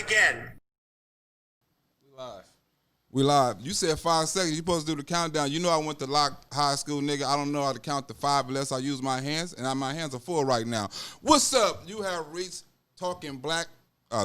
again. We live. You said 5 seconds. You supposed to do the countdown. You know I went to Lock High School, nigga. I don't know how to count to 5 unless I use my hands, and my hands are full right now. What's up? You have reached Talking Black,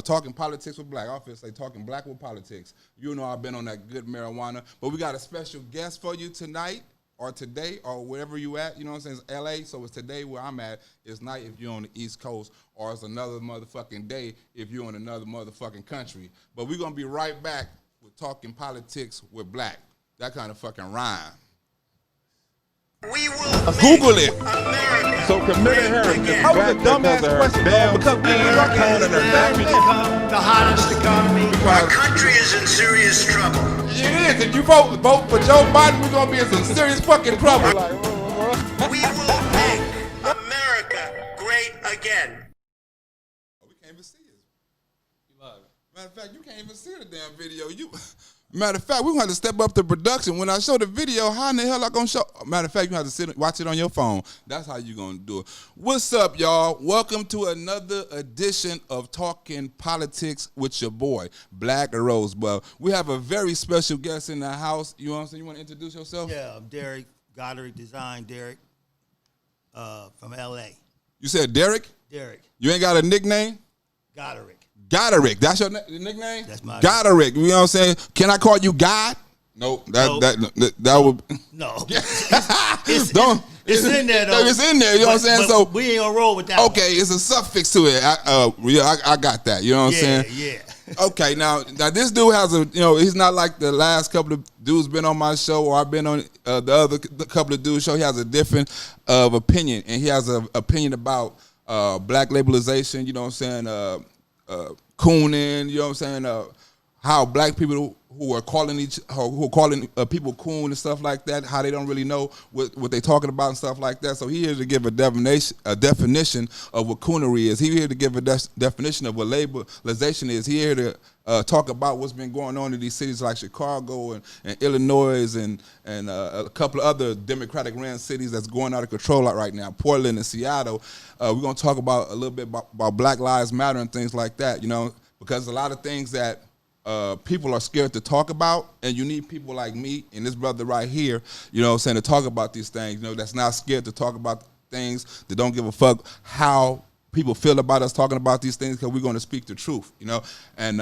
Talking Politics with Blaq. I often say Talking Black with Politics. You know I've been on that good marijuana, but we got a special guest for you tonight or today or wherever you at. You know what I'm saying? It's L.A., so it's today where I'm at. It's night if you're on the East Coast, or it's another motherfucking day if you're in another motherfucking country. But we're going to be right back with Talking Politics with Blaq. That kind of fucking rhyme. We will Google it. America. So Camilla Harris is That was back a dumbass because of her question, damn because we America drunk and her as a damn The hottest economy. Our country is in serious trouble. It is. If you vote for Joe Biden, we're gonna be in some serious fucking trouble. We will make America great again. We can't even see it. Matter of fact, you can't even see the damn video. Matter of fact, we're gonna have to step up the production. When I show the video, how in the hell I gonna show? Matter of fact, you have to watch it on your phone. That's how you gonna do it. What's up, y'all? Welcome to another edition of Talking Politics with your boy, Blaq the Rosebud. We have a very special guest in the house. You know what I'm saying? You wanna introduce yourself? Yeah, I'm Derek, Goddard Design, Derek, from L.A. You said Derek? Derek, You ain't got a nickname? Goddard. Goderick, that's your nickname? That's my Goderick, you know what I'm saying? Can I call you God? Nope, that would... No. Don't. It's in there, though. It's in there, you know what I'm saying? But So we ain't gonna roll with that okay, it's a suffix to it. I got that, you know what I'm saying? Yeah. Okay, now this dude has a, you know, he's not like the last couple of dudes been on my show or I've been on the couple of dudes' show. He has a different opinion, and he has an opinion about black labelization, you know what I'm saying, cooning, you know what I'm saying, how black people who are calling people coon and stuff like that, how they don't really know what they talking about and stuff like that. So he here to give a definition of what coonery is. He here to give a definition of what labelization is. He here to talk about what's been going on in these cities like Chicago and Illinois and a couple of other Democratic ran cities that's going out of control right now, Portland and Seattle. We're going to talk about a little bit about Black Lives Matter and things like that, you know, because a lot of things that people are scared to talk about, and you need people like me and this brother right here, you know what I'm saying, to talk about these things, you know, that's not scared to talk about things, that don't give a fuck how people feel about us talking about these things, because we're going to speak the truth, you know, and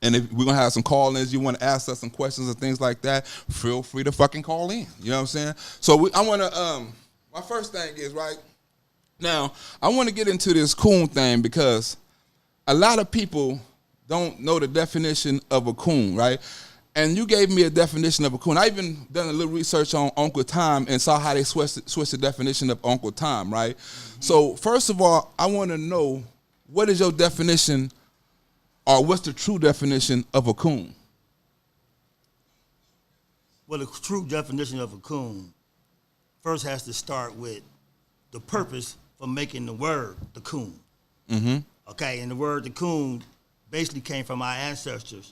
if we're going to have some call-ins, you want to ask us some questions and things like that, feel free to fucking call in, you know what I'm saying? So I want to, my first thing is, right, now, I want to get into this coon thing because a lot of people don't know the definition of a coon, right? And you gave me a definition of a coon. I even done a little research on Uncle Tom and saw how they switched the definition of Uncle Tom, right? Mm-hmm. So first of all, I want to know, what is your definition, or what's the true definition of a coon? Well, the true definition of a coon first has to start with the purpose for making the word the coon. Mm-hmm. Okay, and the word the coon basically came from our ancestors,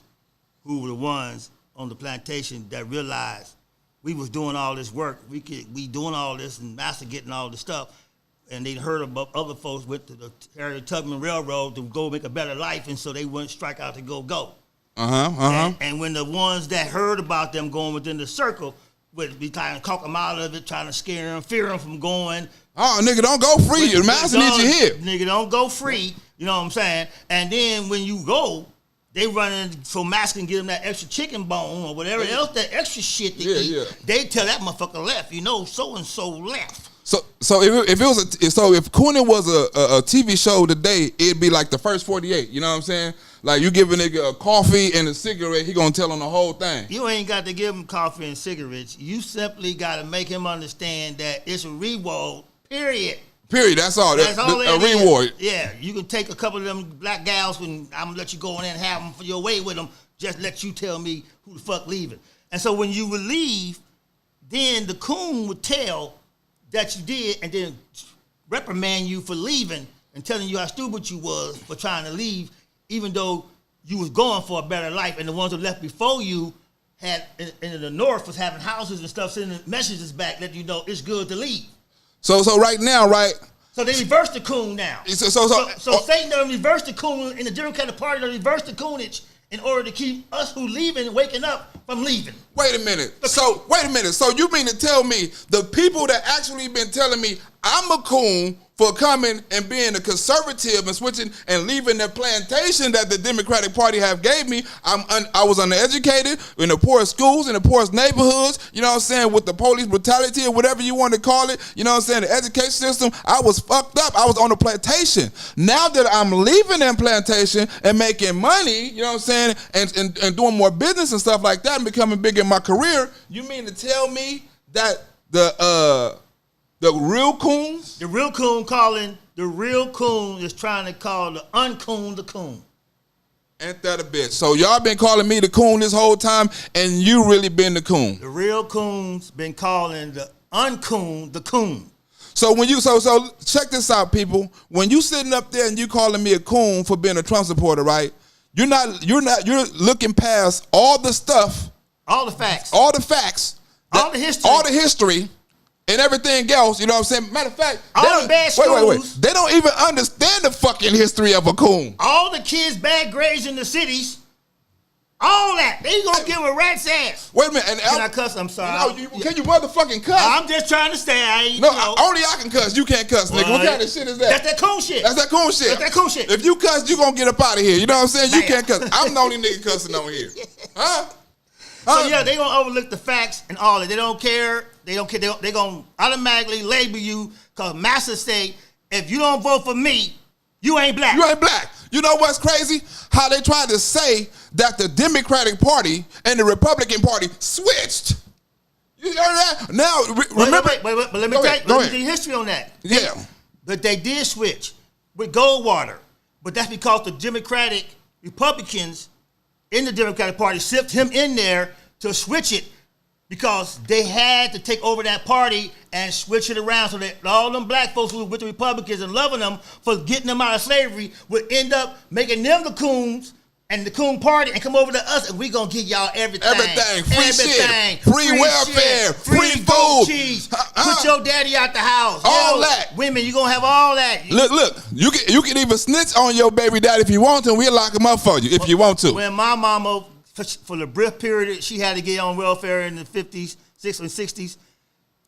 who were the ones on the plantation that realized we was doing all this work, we doing all this, and master getting all this stuff, and they heard about other folks went to the Harriet Tubman Railroad to go make a better life, and so they wouldn't strike out to go. And when the ones that heard about them going within the circle would be trying to talk them out of it, trying to scare them, fear them from going. Oh, nigga, don't go free. The master needs you here. Nigga, don't go free. You know what I'm saying? And then when you go, they run in so master can give them that extra chicken bone or whatever else, that extra shit they eat. Yeah. They tell that motherfucker left. You know, so and so left. So if it was if cooning was a TV show today, it'd be like the first 48. You know what I'm saying? Like, you give a nigga a coffee and a cigarette, he gonna tell on the whole thing. You ain't got to give him coffee and cigarettes. You simply got to make him understand that it's a reward. Period. That's all. That's all. A reward. Yeah, you can take a couple of them black gals and I'm gonna let you go in there and have them for your way with them. Just let you tell me who the fuck leaving. And so when you would leave, then the coon would tell that you did, and then reprimand you for leaving and telling you how stupid you was for trying to leave, even though you was going for a better life, and the ones that left before you had in the north was having houses and stuff, sending messages back letting you know it's good to leave. So right now, right, So they reversed the coon now. So Satan done reversed the coon in the Democratic Party. Done reversed the coonage in order to keep us who leaving, waking up from leaving. Wait a minute. So you mean to tell me the people that actually been telling me I'm a coon for coming and being a conservative and switching and leaving the plantation that the Democratic Party have gave me, I was undereducated in the poorest schools, in the poorest neighborhoods, you know what I'm saying, with the police brutality or whatever you want to call it, you know what I'm saying, the education system, I was fucked up. I was on the plantation. Now that I'm leaving that plantation and making money, you know what I'm saying, and doing more business and stuff like that and becoming big in my career, you mean to tell me that the real coons? The real coon is trying to call the uncoon the coon. Ain't that a bitch? So y'all been calling me the coon this whole time, and you really been the coon. The real coons been calling the uncoon the coon. So when you so check this out, people. When you sitting up there and you calling me a coon for being a Trump supporter, right? You're looking past all the stuff, all the facts, all the history. And everything else, you know what I'm saying? Matter of fact, all the bad schools. They don't even understand the fucking history of a coon. All the kids' bad grades in the cities, all that. They gonna give a rat's ass. Wait a minute. Can I cuss? I'm sorry. Can you motherfucking cuss? I'm just trying to stay. Only I can cuss. You can't cuss, nigga. What kind of shit is that? That's that coon shit. If you cuss, you gonna get up out of here. You know what I'm saying? You can't cuss. I'm the only nigga cussing on here. Huh? So yeah, they gonna overlook the facts and all that. They don't care. They gonna automatically label you because Massa say, if you don't vote for me, you ain't black. You ain't black. You know what's crazy? How they tried to say that the Democratic Party and the Republican Party switched. You heard that? Now remember. Wait, but let me tell you the history on that. Yeah. But they did switch with Goldwater, but that's because the Republicans in the Democratic Party sipped him in there to switch it because they had to take over that party and switch it around so that all them black folks who were with the Republicans and loving them for getting them out of slavery would end up making them the coons and the coon party and come over to us and we gonna give y'all everything. Free shit, free welfare, free food. Cheese. Put your daddy out the house. All that. Women, you gonna have all that. Look, you can even snitch on your baby daddy if you want to, and we'll lock him up for you if you want to. When my mama, for the brief period, she had to get on welfare in the 50s, 60s, 60s,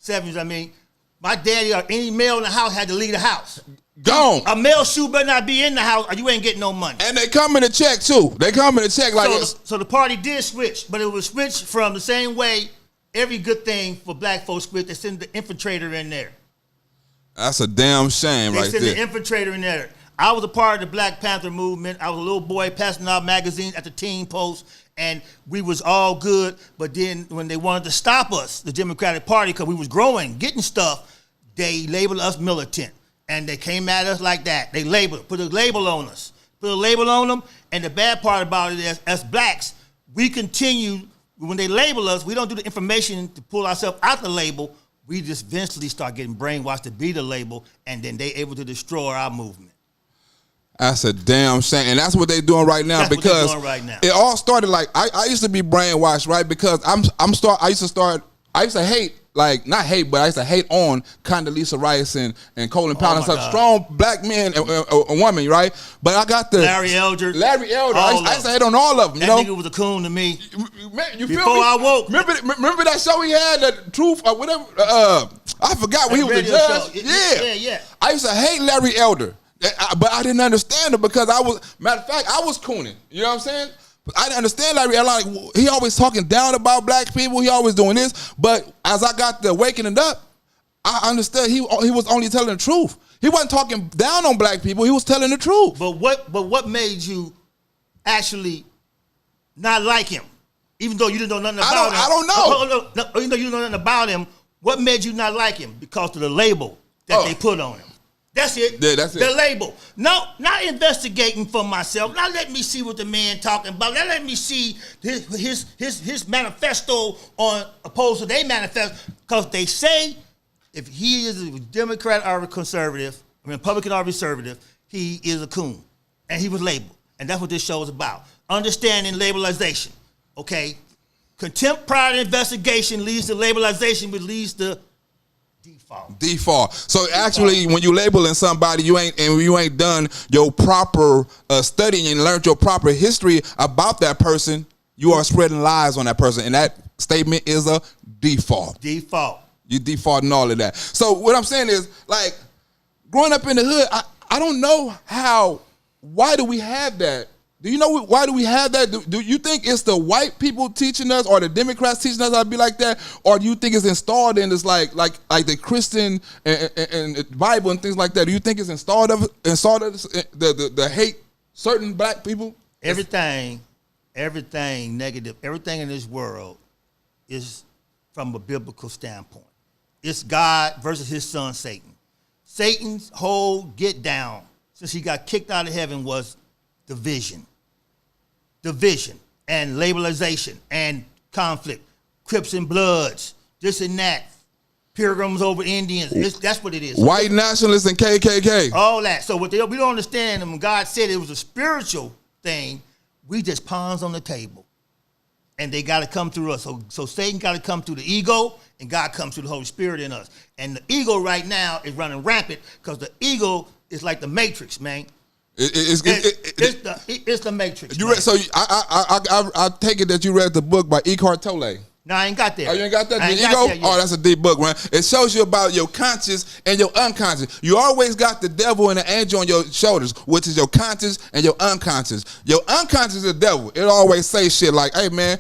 70s, I mean, my daddy or any male in the house had to leave the house. Gone. A male shoe better not be in the house or you ain't getting no money. And they come in a check too. They come in a check like this. So the party did switch, but it was switched from the same way every good thing for black folks switched. They send the infiltrator in there. That's a damn shame right there. They send the infiltrator in there. I was a part of the Black Panther movement. I was a little boy passing out magazines at the Teen Post, and we was all good. But then when they wanted to stop us, the Democratic Party, because we was growing, getting stuff, they labeled us militant. And they came at us like that. They put a label on us. Put a label on them. And the bad part about it is, as blacks, we continue, when they label us, we don't do the information to pull ourselves out the label. We just eventually start getting brainwashed to be the label, and then they able to destroy our movement. That's a damn shame. And that's what they're doing right now. That's because what they're doing right now. It all started like, I used to be brainwashed, right? Because I used to hate, like, not hate, but I used to hate on Condoleezza Rice and Colin Powell and stuff. Strong black men and a woman, right? But I got the Larry Elder. I used to hate on all of them. That nigga was a coon to me. You Before feel me? I woke. Remember that show he had, The Truth or whatever? I forgot when he was a judge. Yeah. I used to hate Larry Elder. But I didn't understand it because matter of fact, I was cooning. You know what I'm saying? I didn't understand Larry. Like, he always talking down about black people. He always doing this. But as I got the waking up, I understood he was only telling the truth. He wasn't talking down on black people. He was telling the truth. But what made you actually not like him? Even though you didn't know nothing about him. I don't know. Even though you didn't know nothing about him, what made you not like him? Because of the label that they put on him. That's it. Yeah, that's it. The label. No, not investigating for myself. Not let me see what the man talking about. Not let me see his manifesto on opposed to their manifesto. Because they say if he is a Democrat or a conservative, a Republican or a conservative, he is a coon. And he was labeled. And that's what this show is about. Understanding labelization. Okay? Contempt prior to investigation leads to labelization, which leads to Default. So actually, when you labeling somebody, you ain't done your proper studying and learned your proper history about that person. You are spreading lies on that person, and that statement is a default. You defaulting all of that. So what I'm saying is, like, growing up in the hood, I don't know why do we have that? Do you know why do we have that? Do you think it's the white people teaching us or the Democrats teaching us how to be like that? Or do you think it's installed in this like the Christian and Bible and things like that? Do you think it's installed the hate certain black people? Everything negative, everything in this world is from a biblical standpoint. It's God versus his son Satan. Satan's whole get down since he got kicked out of heaven was division and labelization and conflict, Crips and Bloods, this and that, Pilgrims over Indians. That's what it is. White nationalists and KKK. All that. So what we don't understand, and when God said it was a spiritual thing, we just pawns on the table. And they got to come through us. So Satan got to come through the ego, and God comes through the Holy Spirit in us. And the ego right now is running rampant because the ego is like the Matrix, man. It's the Matrix. You read, so I take it that you read the book by Eckhart Tolle. No, I ain't got that. Oh, you ain't got that? I ain't Ego? got that yet. Oh, that's a deep book, man. It shows you about your conscious and your unconscious. You always got the devil and the angel on your shoulders, which is your conscious and your unconscious. Your unconscious is the devil. It always say shit like, hey, man,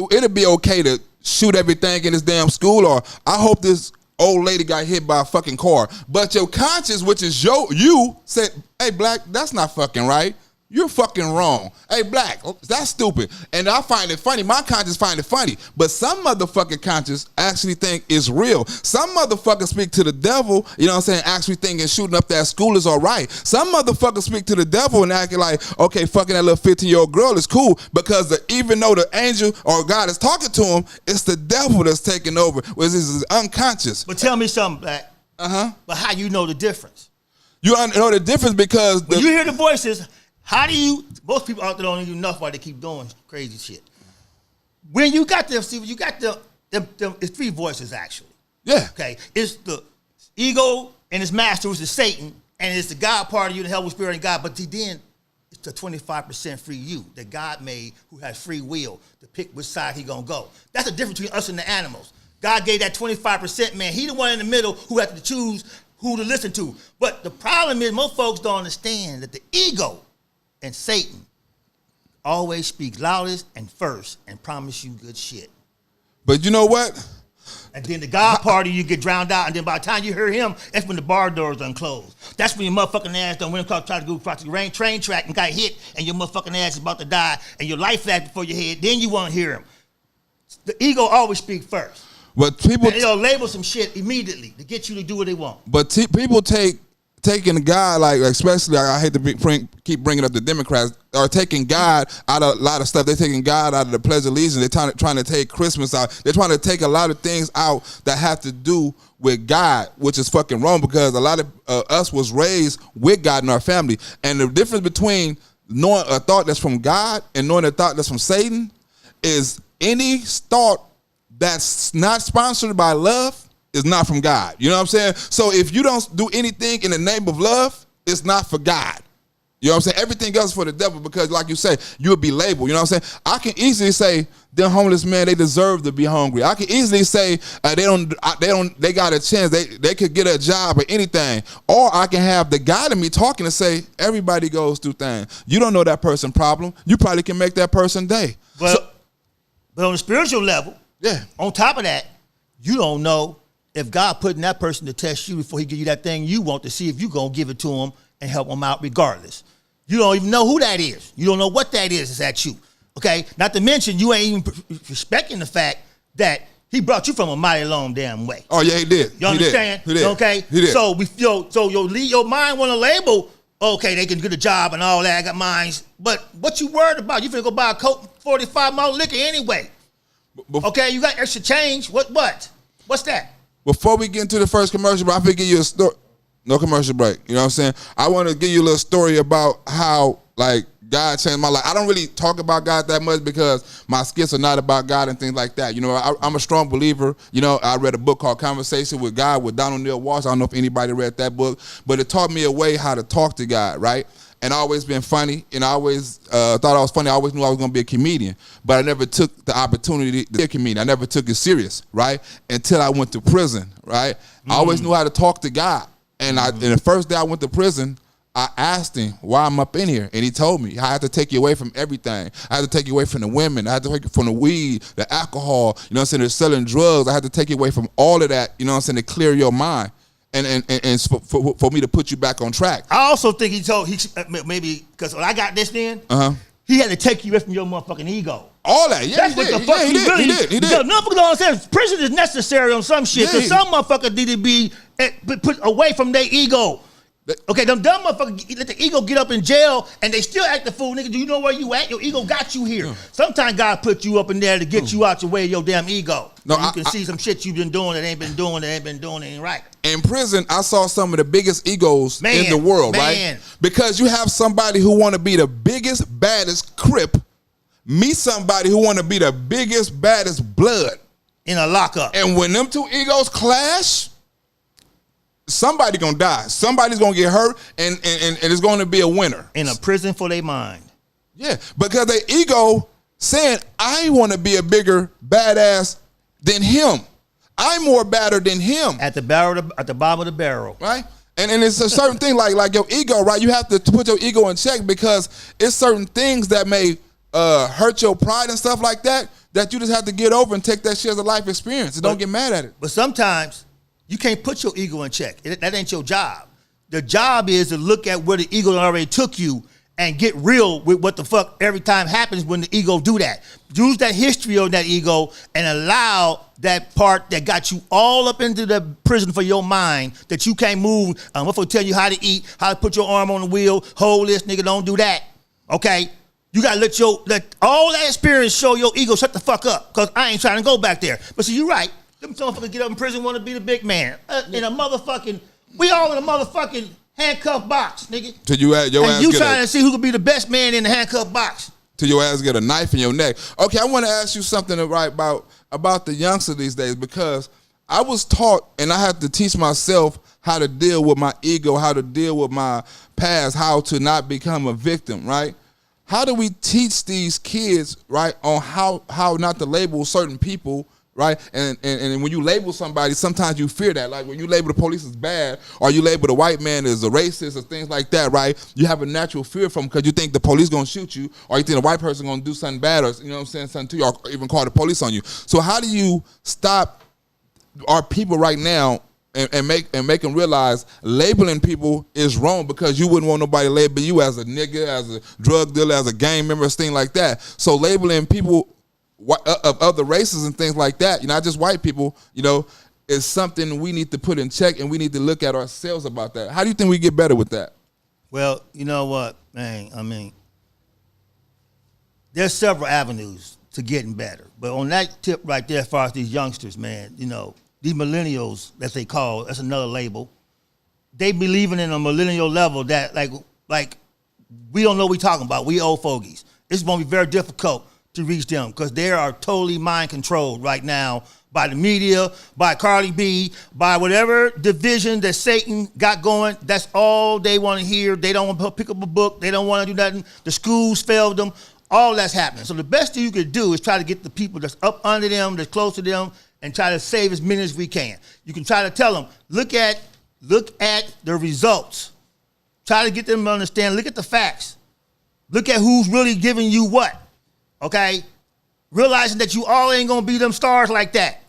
it'll be okay to shoot everything in this damn school, or I hope this old lady got hit by a fucking car. But your conscience, which is you, said, hey, Black, that's not fucking right. You're fucking wrong. Hey, Black, that's stupid. And I find it funny. My conscience find it funny. But some motherfucking conscience actually think it's real. Some motherfuckers speak to the devil, you know what I'm saying, actually thinking shooting up that school is all right. Some motherfuckers speak to the devil and acting like, okay, fucking that little 15-year-old girl is cool, because even though the angel or God is talking to him, it's the devil that's taking over, which is unconscious. But tell me something, Black. But how you know the difference? You know the difference because when you hear the voices, how do you? Most people out there don't even know why they keep doing crazy shit. When you got them, see, you got them. It's three voices actually. Yeah. Okay. It's the ego and its master, which is Satan, and it's the God part of you, the Holy Spirit and God. But then it's the 25% free you that God made, who has free will to pick which side he gonna go. That's the difference between us and the animals. God gave that 25% man. He the one in the middle who has to choose who to listen to. But the problem is most folks don't understand that the ego and Satan always speak loudest and first and promise you good shit. But you know what? And then the God party, you get drowned out, and then by the time you hear him, that's when the bar doors unclosed. That's when your motherfucking ass done went across, tried to go across the train track and got hit, and your motherfucking ass is about to die, and your life flashed before your head. Then you want to hear him. The ego always speaks first. But people, and they'll label some shit immediately to get you to do what they want. But people taking God, like especially, I hate to keep bringing up the Democrats, are taking God out of a lot of stuff. They're taking God out of the Pledge of Allegiance. They're trying to take Christmas out. They're trying to take a lot of things out that have to do with God, which is fucking wrong, because a lot of us was raised with God in our family. And the difference between knowing a thought that's from God and knowing a thought that's from Satan is any thought that's not sponsored by love is not from God. You know what I'm saying? So if you don't do anything in the name of love, it's not for God. You know what I'm saying? Everything else is for the devil, because like you say, you would be labeled. You know what I'm saying? I can easily say, them homeless men, they deserve to be hungry. I can easily say they got a chance. They could get a job or anything. Or I can have the God in me talking and say, everybody goes through things. You don't know that person's problem. You probably can make that person day. But on the spiritual level, yeah. On top of that, you don't know if God putting that person to test you before he give you that thing you want, to see if you going to give it to him and help him out regardless. You don't even know who that is. You don't know what that is. It's at you. Okay? Not to mention, you ain't even respecting the fact that he brought you from a mighty long damn way. Oh, yeah, he did. You understand? He did. Okay? He did. So your mind want to label, okay, they can get a job and all that. I got mines. But what you worried about? You finna go buy a Coke, 45 ml liquor anyway. Okay, you got extra change. What? What's that? Before we get into the first commercial break, I'm going to give you a story. No commercial break. You know what I'm saying? I want to give you a little story about how, like, God changed my life. I don't really talk about God that much because my skits are not about God and things like that. You know, I'm a strong believer. You know, I read a book called Conversation with God with Donald Neil Walsh. I don't know if anybody read that book, but it taught me a way how to talk to God, right? And I always been funny, and I always thought I was funny. I always knew I was going to be a comedian, but I never took the opportunity to be a comedian. I never took it serious, right? Until I went to prison, right? I always knew how to talk to God. And and the first day I went to prison, I asked him why I'm up in here, and he told me I had to take you away from everything. I had to take you away from the women. I had to take you from the weed, the alcohol. You know what I'm saying? They're selling drugs. I had to take you away from all of that. You know what I'm saying? To clear your mind and for me to put you back on track. I also think maybe because when I got this then, he had to take you away from your motherfucking ego. All that, yeah, that's what the fuck he did. He did. Motherfuckers don't understand. Prison is necessary on some shit because some motherfuckers need to be put away from their ego. Okay, them dumb motherfuckers let the ego get up in jail and they still act the fool. Nigga, do you know where you at? Your ego got you here. Sometimes God put you up in there to get you out your way of your damn ego. No, you can see some shit you've been doing that ain't been right. In prison, I saw some of the biggest egos in the world, right? Because you have somebody who want to be the biggest, baddest Crip, meet somebody who want to be the biggest, baddest Blood. In a lockup. And when them two egos clash, somebody gonna die. Somebody's gonna get hurt, and it's gonna be a winner. In a prison for their mind. Yeah, because their ego saying, I want to be a bigger badass than him. I'm more badder than him. At the bottom of the barrel. Right? And it's a certain thing like your ego, right? You have to put your ego in check because it's certain things that may hurt your pride and stuff like that you just have to get over and take that shit as a life experience and don't get mad at it. But sometimes you can't put your ego in check. That ain't your job. The job is to look at where the ego already took you and get real with what the fuck every time happens when the ego do that. Use that history of that ego and allow that part that got you all up into the prison for your mind that you can't move. I'm going to tell you how to eat, how to put your arm on the wheel, hold this, nigga, don't do that. Okay? You got to let all that experience show your ego shut the fuck up because I ain't trying to go back there. But see, you're right. Them motherfuckers get up in prison want to be the big man. In a motherfucking, we all in a motherfucking handcuff box, nigga. Till your ass you trying to see who could be the best man in the handcuff box. Till your ass get a knife in your neck. Okay, I want to ask you something about the youngster these days because I was taught and I had to teach myself how to deal with my ego, how to deal with my past, how to not become a victim, right? How do we teach these kids, right, on how not to label certain people, right? And when you label somebody, sometimes you fear that. Like when you label the police as bad or you label the white man as a racist or things like that, right? You have a natural fear from because you think the police going to shoot you or you think the white person going to do something bad or, you know what I'm saying, something to you or even call the police on you. So how do you stop our people right now and make them realize labeling people is wrong because you wouldn't want nobody to label you as a nigga, as a drug dealer, as a gang member, thing like that. So labeling people of other races and things like that, you know, not just white people, you know, is something we need to put in check and we need to look at ourselves about that. How do you think we get better with that? Well, you know what, man, I mean, there's several avenues to getting better. But on that tip right there, as far as these youngsters, man, you know, these millennials, as they call, that's another label. They believing in a millennial level that like we don't know what we talking about. We old fogies. It's going to be very difficult to reach them because they are totally mind controlled right now by the media, by Cardi B, by whatever division that Satan got going. That's all they want to hear. They don't want to pick up a book. They don't want to do nothing. The schools failed them. All that's happening. So the best thing you could do is try to get the people that's up under them, that's close to them, and try to save as many as we can. You can try to tell them, look at the results. Try to get them to understand, look at the facts. Look at who's really giving you what, okay? Realizing that you all ain't gonna be them stars like that.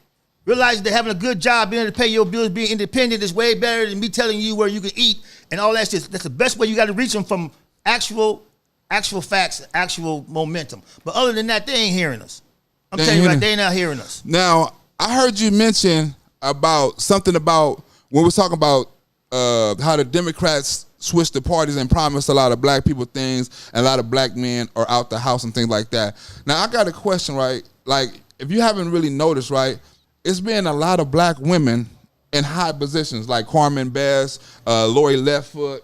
Realizing that having a good job, being able to pay your bills, being independent is way better than me telling you where you can eat and all that shit. That's the best way you gotta reach them from actual facts, actual momentum. But other than that, they ain't hearing us. I'm telling you right, they ain't not hearing us. Now, I heard you mention about something about when we're talking about how the Democrats switched the parties and promised a lot of black people things, and a lot of black men are out the house and things like that. Now, I got a question, right? Like, if you haven't really noticed, right, it's been a lot of black women in high positions like Carmen Bass, Lori Leftfoot,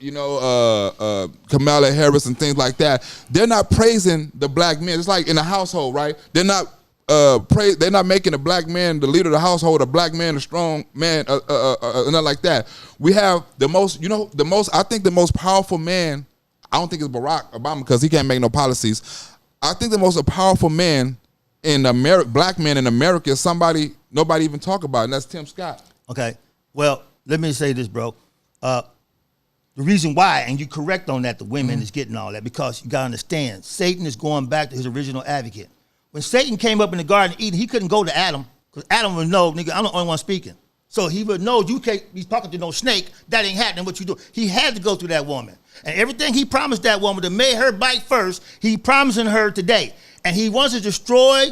Kamala Harris and things like that. They're not praising the black men. It's like in a household, right? They're not they're not making a black man the leader of the household, a black man, a strong man, not like that. We have the most, I think the most powerful man, I don't think it's Barack Obama because he can't make no policies. I think the most powerful man in America, black man in America, is somebody nobody even talk about, and that's Tim Scott. Okay. Well, let me say this, bro. The reason why, and you're correct on that, the women is getting all that, because you got to understand, Satan is going back to his original advocate. When Satan came up in the Garden of Eden, he couldn't go to Adam, because Adam would know, nigga, I'm the only one speaking. So he would know you can't be talking to no snake. That ain't happening, what you do. He had to go through that woman. And everything he promised that woman that made her bite first, he promising her today. And he wants to destroy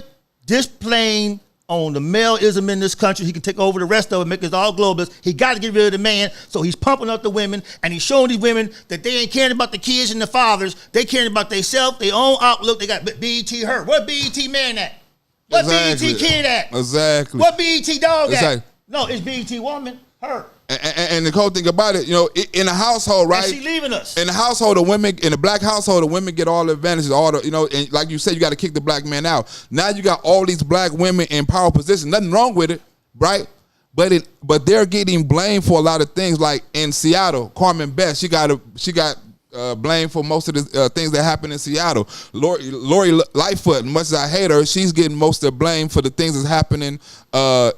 this plane on the male-ism in this country. He can take over the rest of it, make us all globalist. He got to get rid of the man, so he's pumping up the women, and he's showing these women that they ain't caring about the kids and the fathers. They caring about themselves, their own outlook. They got BET her. What BET man at? What Exactly. BET kid at? Exactly. What BET dog Exactly. at? No, it's BET woman, her. And the cool thing about it, in a household, right? And she leaving us. In the household, in the black household, the women get all the advantages, and like you said, you got to kick the black man out. Now you got all these black women in power positions. Nothing wrong with it, right? But they're getting blamed for a lot of things. Like in Seattle, Carmen Best, she got blamed for most of the things that happened in Seattle. Lori Lightfoot, much as I hate her, she's getting most of the blame for the things that's happening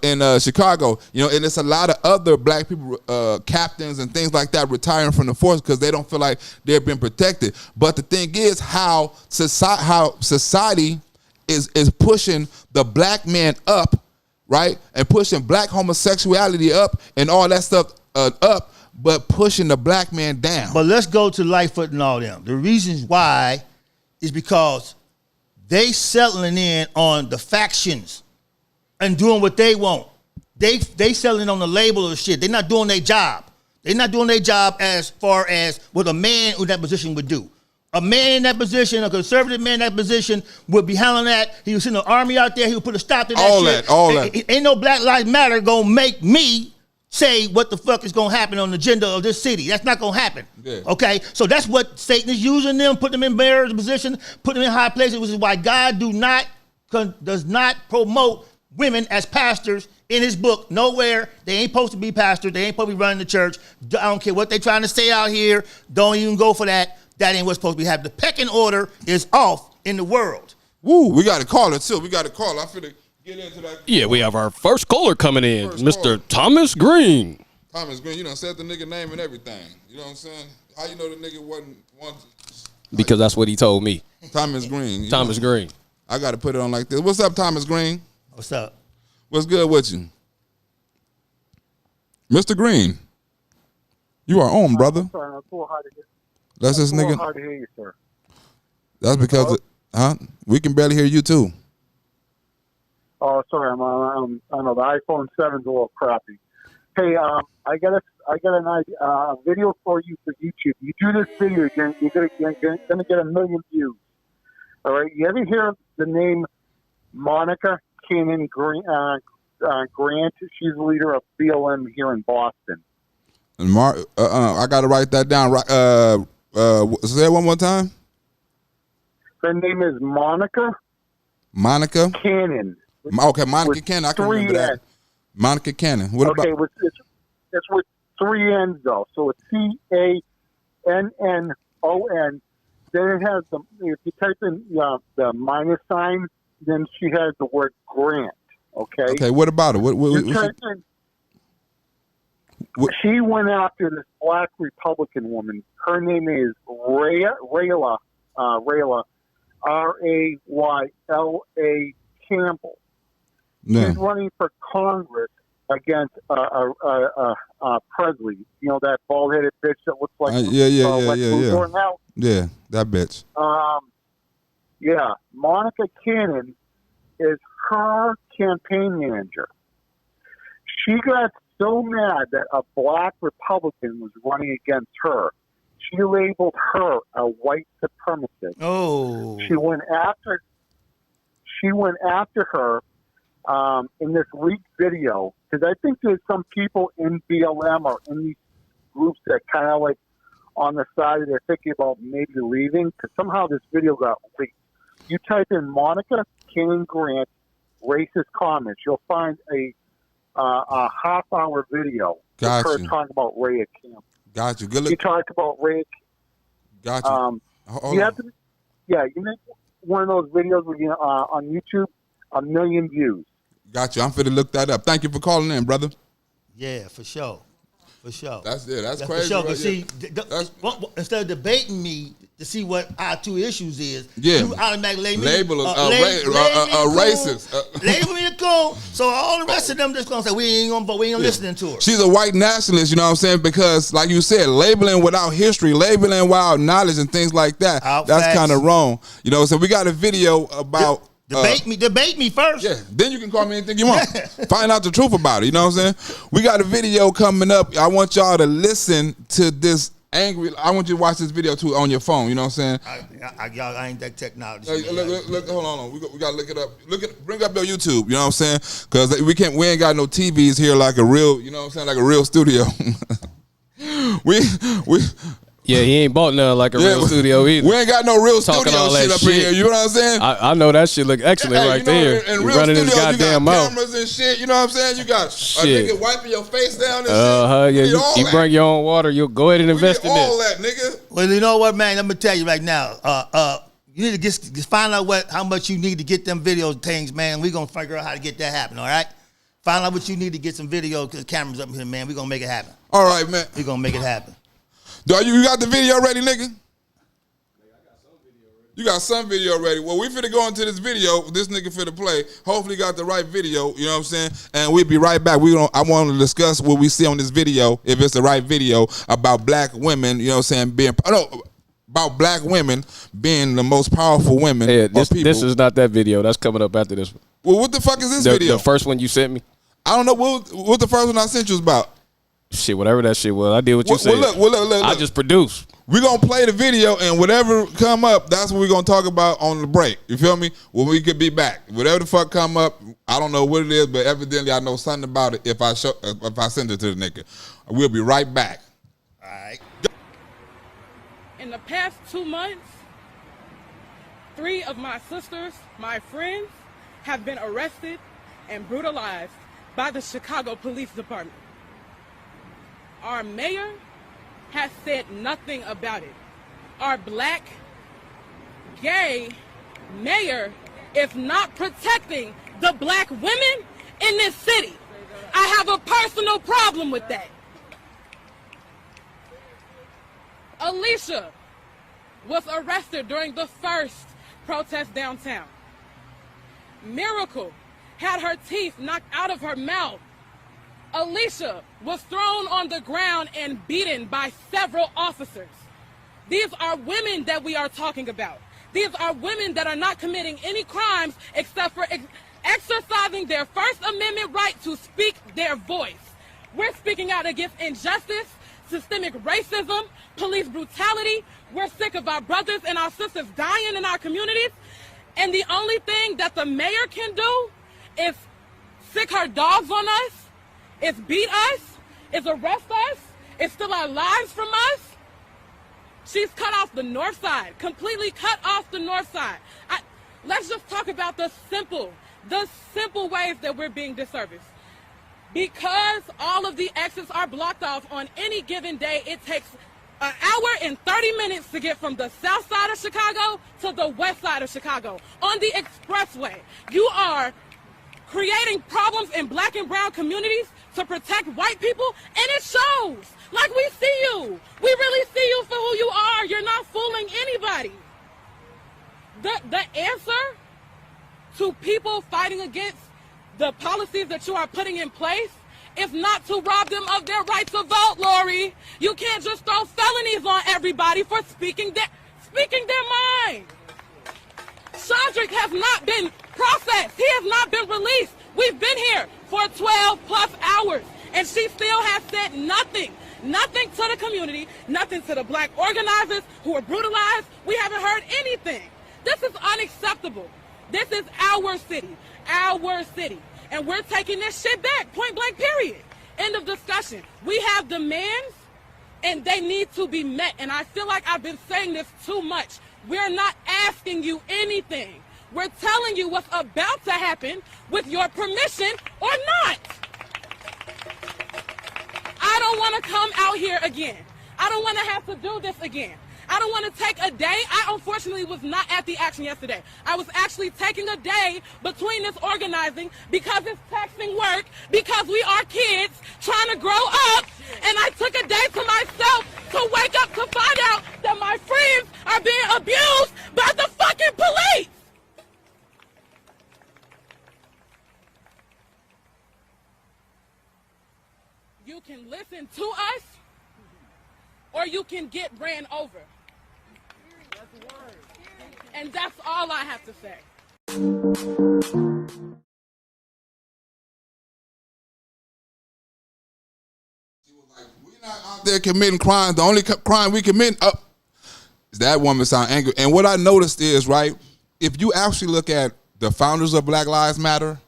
in Chicago. And it's a lot of other black people, captains and things like that, retiring from the force because they don't feel like they're being protected. But the thing is, how society is pushing the black man up, right, and pushing black homosexuality up and all that stuff up, but pushing the black man down. But let's go to Lightfoot and all them. The reasons why is because they settling in on the factions and doing what they want. They settling on the label of shit. They're not doing their job. They're not doing their job as far as what a man in that position would do. A man in that position, a conservative man in that position, would be handling that. He would send the army out there. He would put a stop to that shit. All that. Ain't no Black Lives Matter gonna make me say what the fuck is going to happen on the agenda of this city. That's not going to happen. Yeah. Okay? So that's what Satan is using them, putting them in bearers position, putting them in high places, which is why God does not promote women as pastors in his book. Nowhere. They ain't supposed to be pastors. They ain't supposed to be running the church. I don't care what they trying to say out here. Don't even go for that. That ain't what's supposed to be happening. The pecking order is off in the world. Woo, we got to call it too. We got to call. I feel like get into that. Yeah, we have our first caller coming in, Mr. Thomas Green. Thomas Green, you done said the nigga name and everything. You know what I'm saying? How you know the nigga wasn't one? Because that's what he told me. Thomas Green. Thomas Green. I got to put it on like this. What's up, Thomas Green? What's up? What's good with you? Mr. Green, you are on, brother. I'm sorry, I'm so hard to hear. That's this nigga. Hard to hear you, sir. That's because, we can barely hear you too. Oh, sorry, I know the iPhone 7's a little crappy. Hey, I got an idea, video for you for YouTube. You do this video, you're gonna get 1 million views. All right. You ever hear the name Monica Cannon Grant? She's the leader of BLM here in Boston. And I got to write that down. Say it one more time. Her name is Monica Okay, Cannon. Monica Cannon. I can remember that. Monica Cannon. What about? Okay, it's with 3 N's though. So it's CANNON. Then it has if you type in the minus sign, then she has the word Grant. Okay. Okay. What about it? She went after this black Republican woman. Her name is Rayla Rayla Campbell. Yeah. She's running for Congress against Presley. You know, that bald-headed bitch that looks like yeah. Now. Yeah, that bitch. Yeah, Monica Cannon is her campaign manager. She got so mad that a black Republican was running against her. She labeled her a white supremacist. Oh. She went after her, in this leaked video, because I think there's some people in BLM or in these groups that kind of like on the side they're thinking about maybe leaving, because somehow this video got leaked. You type in Monica King Grant racist comments, you'll find a half-hour video of her talking about Rhea Camp. Got you. Good look. You talked about Rhea. Got you. You have to, you make one of those videos where you on YouTube, 1 million views. Got you. I'm finna look that up. Thank you for calling in, brother. Yeah, for sure. For sure. That's crazy. For sure. Right? See, instead of debating me to see what our two issues is, yeah. you automatically label a racist. Label me a coon. So all the rest of them just gonna say we ain't listening to her. She's a white nationalist, you know what I'm saying? Because, like you said, labeling without history, labeling without knowledge, and things like that. That's kind of wrong. You know, so we got a video about. Debate me first. Yeah, then you can call me anything you want. Find out the truth about it. You know what I'm saying? We got a video coming up. I want y'all to listen to this angry. I want you to watch this video too on your phone. You know what I'm saying? I ain't that technology. Look, hold on. We got to look it up. Bring up your YouTube. You know what I'm saying? Because we ain't got no TVs here like a real. You know what I'm saying? Like a real studio. Yeah, he ain't bought nothing like a real studio either. We ain't got no real studio shit up in here. You know what I'm saying? I know that shit look excellent right there. In you real running studios, his goddamn you got mouth. cameras and shit. You know what I'm saying? You got a nigga wiping your face down and shit. Yeah. You bring your own water. You'll go ahead and invest in all this. That, nigga. Well, you know what, man? I'm gonna tell you right now. You need to just find out how much you need to get them video things, man. We gonna figure out how to get that happen. All right? Find out what you need to get some video cameras up here, man. We gonna make it happen. All right, man. We gonna make it happen. You got the video ready, nigga? You got some video ready. Well, we finna go into this video. This nigga finna play. Hopefully got the right video. You know what I'm saying? And we'll be right back. I want to discuss what we see on this video, if it's the right video, about black women, you know what I'm saying, about black women being the most powerful women. Yeah, this is not that video. That's coming up after this one. Well, what the fuck is this video? The first one you sent me? I don't know what the first one I sent you was about. Shit, whatever that shit was. I did what you said. Look. I just produced. We're going to play the video, and whatever come up, that's what we're going to talk about on the break. You feel me? When we could be back. Whatever the fuck come up, I don't know what it is, but evidently I know something about it if I send it to the nigga. We'll be right back. All right. In the past 2 months, 3 of my sisters, my friends, have been arrested and brutalized by the Chicago Police Department. Our mayor has said nothing about it. Our black, gay mayor is not protecting the black women in this city. I have a personal problem with that. Alicia was arrested during the first protest downtown. Miracle had her teeth knocked out of her mouth. Alicia was thrown on the ground and beaten by several officers. These are women that we are talking about. These are women that are not committing any crimes except for exercising their First Amendment right to speak their voice. We're speaking out against injustice, systemic racism, police brutality. We're sick of our brothers and our sisters dying in our communities. And the only thing that the mayor can do is sick her dogs on us, is beat us, is arrest us, is steal our lives from us. She's cut off the north side, completely cut off the north side. Let's just talk about the simple ways that we're being disserviced. Because all of the exits are blocked off on any given day, it takes an hour and 30 minutes to get from the south side of Chicago to the west side of Chicago. On the expressway, you are creating problems in black and brown communities to protect white people, and it shows. Like, we see you. We really see you for who you are. You're not fooling anybody. The answer to people fighting against the policies that you are putting in place is not to rob them of their right to vote, Lori. You can't just throw felonies on everybody for speaking their mind. Chandrick has not been processed. He has not been released. We've been here for 12 plus hours, and she still has said nothing. Nothing to the community, nothing to the black organizers who were brutalized. We haven't heard anything. This is unacceptable. This is our city, And we're taking this shit back, point blank, period. End of discussion. We have demands, and they need to be met. And I feel like I've been saying this too much. We're not asking you anything. We're telling you what's about to happen with your permission or not. I don't want to come out here again. I don't want to have to do this again. I don't want to take a day. I unfortunately was not at the action yesterday. I was actually taking a day between this organizing because it's taxing work, because we are kids trying to grow up, and I took a day to myself to wake up to find out that my friends are being abused by the fucking police. You can listen to us, or you can get ran over. And that's all I have to say. We're not out there committing crimes. The only crime we commit is that woman sound angry. And what I noticed is, right, if you actually look at the founders of Black Lives Matter,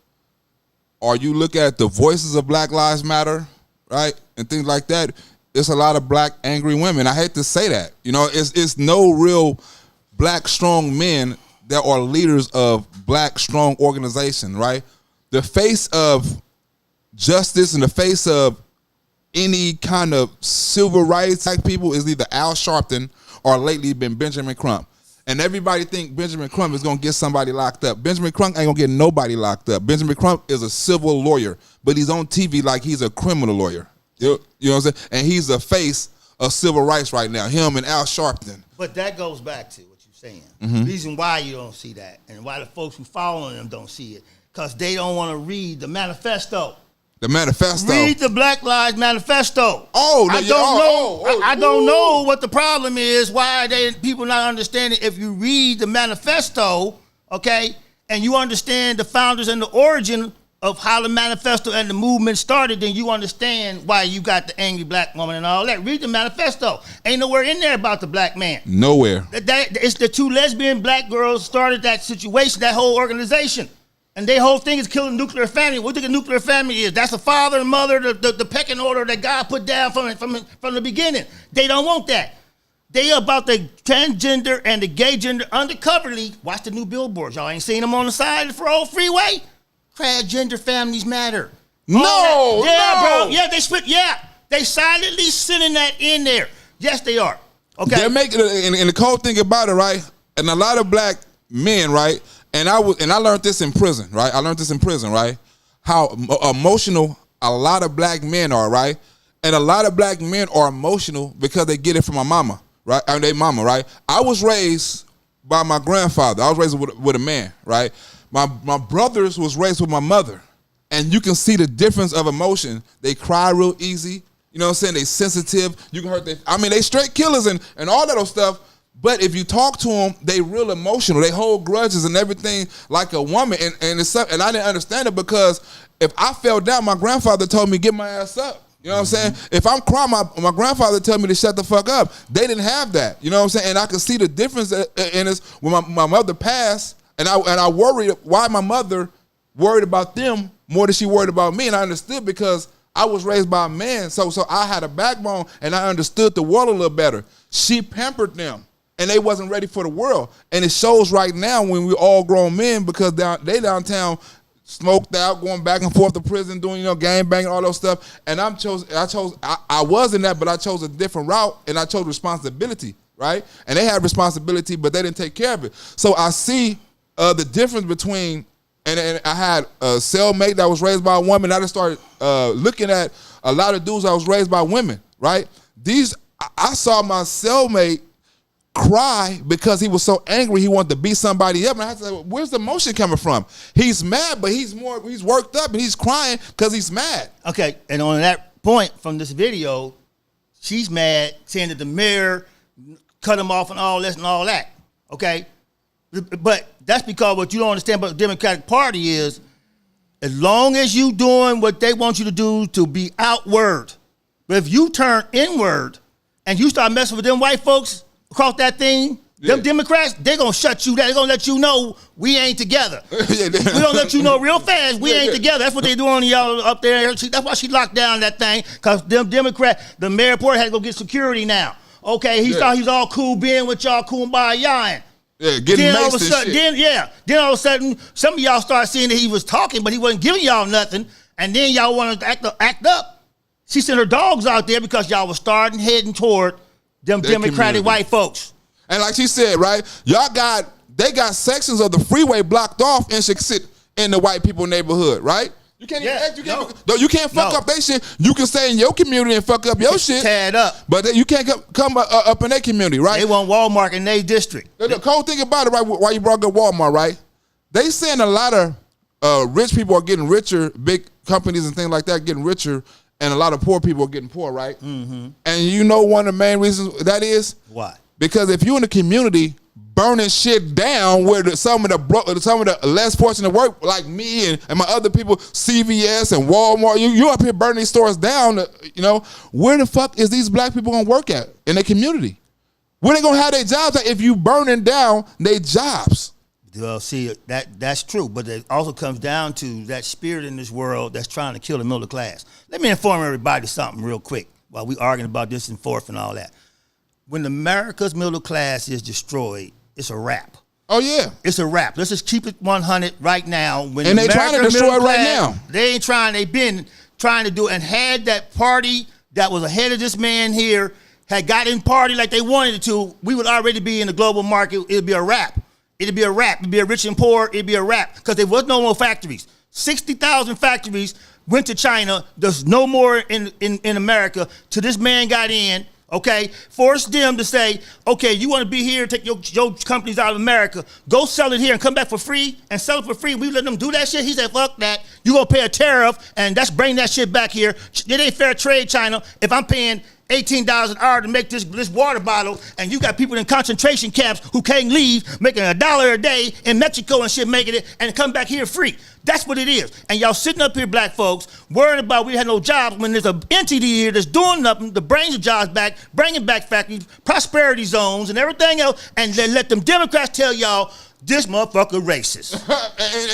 or you look at the voices of Black Lives Matter, right, and things like that, it's a lot of black angry women. I hate to say that. You know, it's no real black strong men that are leaders of black strong organization, right? The face of justice and the face of any kind of civil rights type people is either Al Sharpton or lately been Benjamin Crump. And everybody think Benjamin Crump is gonna get somebody locked up. Benjamin Crump ain't gonna get nobody locked up. Benjamin Crump is a civil lawyer, but he's on TV like he's a criminal lawyer. You know what I'm saying? And he's the face of civil rights right now, him and Al Sharpton. But that goes back to what you're saying. The reason why you don't see that and why the folks who following them don't see it, because they don't want to read the manifesto. The manifesto. Read the Black Lives Manifesto. Oh, I don't know. I don't know what the problem is. Why are people not understanding? If you read the manifesto, okay, and you understand the founders and the origin of how the manifesto and the movement started, then you understand why you got the angry black woman and all that. Read the manifesto. Ain't nowhere in there about the black man. Nowhere. It's the two lesbian black girls started that situation, that whole organization. And their whole thing is killing nuclear family. What do you think a nuclear family is? That's the father and mother, the pecking order that God put down from the beginning. They don't want that. They about the transgender and the gay gender undercoverly. Watch the new billboards. Y'all ain't seen them on the side of the old freeway? Transgender families matter. No, yeah, no. bro. Yeah, they split. Yeah, they silently sending that in there. Yes, they are. Okay. They're making it, and the cold thing about it, right? And a lot of black men, right? And I learned this in prison, right? How emotional a lot of black men are, right? And a lot of black men are emotional because they get it from my mama, right? I mean, their mama, right? I was raised by my grandfather. I was raised with a man, right? My brothers was raised with my mother, and you can see the difference of emotion. They cry real easy. You know what I'm saying? They sensitive. You can hurt they straight killers and all that old stuff. But if you talk to them, they real emotional. They hold grudges and everything like a woman. And I didn't understand it because if I fell down, my grandfather told me, get my ass up. You know what I'm saying? If I'm crying, my grandfather told me to shut the fuck up. They didn't have that. You know what I'm saying? And I could see the difference in this when my mother passed. And I worried why my mother worried about them more than she worried about me. And I understood because I was raised by a man. So I had a backbone and I understood the world a little better. She pampered them and they wasn't ready for the world. And it shows right now when we're all grown men because they downtown smoked out, going back and forth to prison, doing, gang banging, all those stuff. And I was in that, but I chose a different route and I chose responsibility, right? And they had responsibility, but they didn't take care of it. So I see the difference between, and I had a cellmate that was raised by a woman. I just started looking at a lot of dudes that was raised by women, right? I saw my cellmate cry because he was so angry he wanted to beat somebody up. And I said, where's the emotion coming from? He's mad, but he's worked up and he's crying because he's mad. Okay, and on that point from this video, she's mad, saying that the mayor cut him off and all this and all that, okay? But that's because what you don't understand about the Democratic Party is as long as you doing what they want you to do to be outward, but if you turn inward and you start messing with them white folks across that thing Them Democrats, they gonna shut you down. They gonna let you know we ain't together. We gonna let you know real fast we ain't together. That's what they doing to y'all up there. That's why she locked down that thing, because them Democrats, the mayor of Port had to go get security now. Okay, he thought he was all cool being with y'all, kumbaya. Yeah, getting then all of a maced sudden, and shit. then all of a sudden, some of y'all start seeing that he was talking, but he wasn't giving y'all nothing, and then y'all wanted to act up. She sent her dogs out there because y'all was heading toward them Their Democratic community. white folks. And like she said, right, they got sections of the freeway blocked off and should sit in the white people neighborhood, right? You can't you can't fuck up their shit. You can stay in your community and fuck up your shit. Tear it up. But you can't come up in their community, right? They want Walmart in their district. The cold thing about it, right, why you brought up Walmart, right? They saying a lot of rich people are getting richer, big companies and things like that getting richer, and a lot of poor people are getting poor, right? Mm-hmm. And you know one of the main reasons that is? Why? Because if you in the community burning shit down where some of the less fortunate work, like me and my other people, CVS and Walmart, you up here burning these stores down, where the fuck is these black people gonna work at in their community? Where they gonna have their jobs at if you burning down their jobs? Well, see, that's true, but it also comes down to that spirit in this world that's trying to kill the middle class. Let me inform everybody something real quick while we arguing about this and forth and all that. When America's middle class is destroyed, it's a wrap. Oh, yeah. It's a wrap. Let's just keep it 100 right now. When and they trying to destroy it right now. They ain't trying. They've been trying to do it, and had that party that was ahead of this man here had got in party like they wanted it to, we would already be in the global market. It'd be a wrap. It'd be a wrap. It'd be a rich and poor. It'd be a wrap because there was no more factories. 60,000 factories went to China. There's no more in America till this man got in. Okay, force them to say, okay, you want to be here, take your companies out of America, go sell it here and come back for free and sell it for free. We let them do that shit. He said, fuck that. You gonna pay a tariff and that's bring that shit back here. It ain't fair trade, China. If I'm paying $18 an hour to make this water bottle, and you got people in concentration camps who can't leave, making $1 a day in Mexico and shit, making it, and come back here free. That's what it is. And y'all sitting up here, black folks, worrying about we had no jobs when there's an entity here that's doing nothing to bring the jobs back, bringing back factories, prosperity zones, and everything else, and then let them Democrats tell y'all, this motherfucker racist.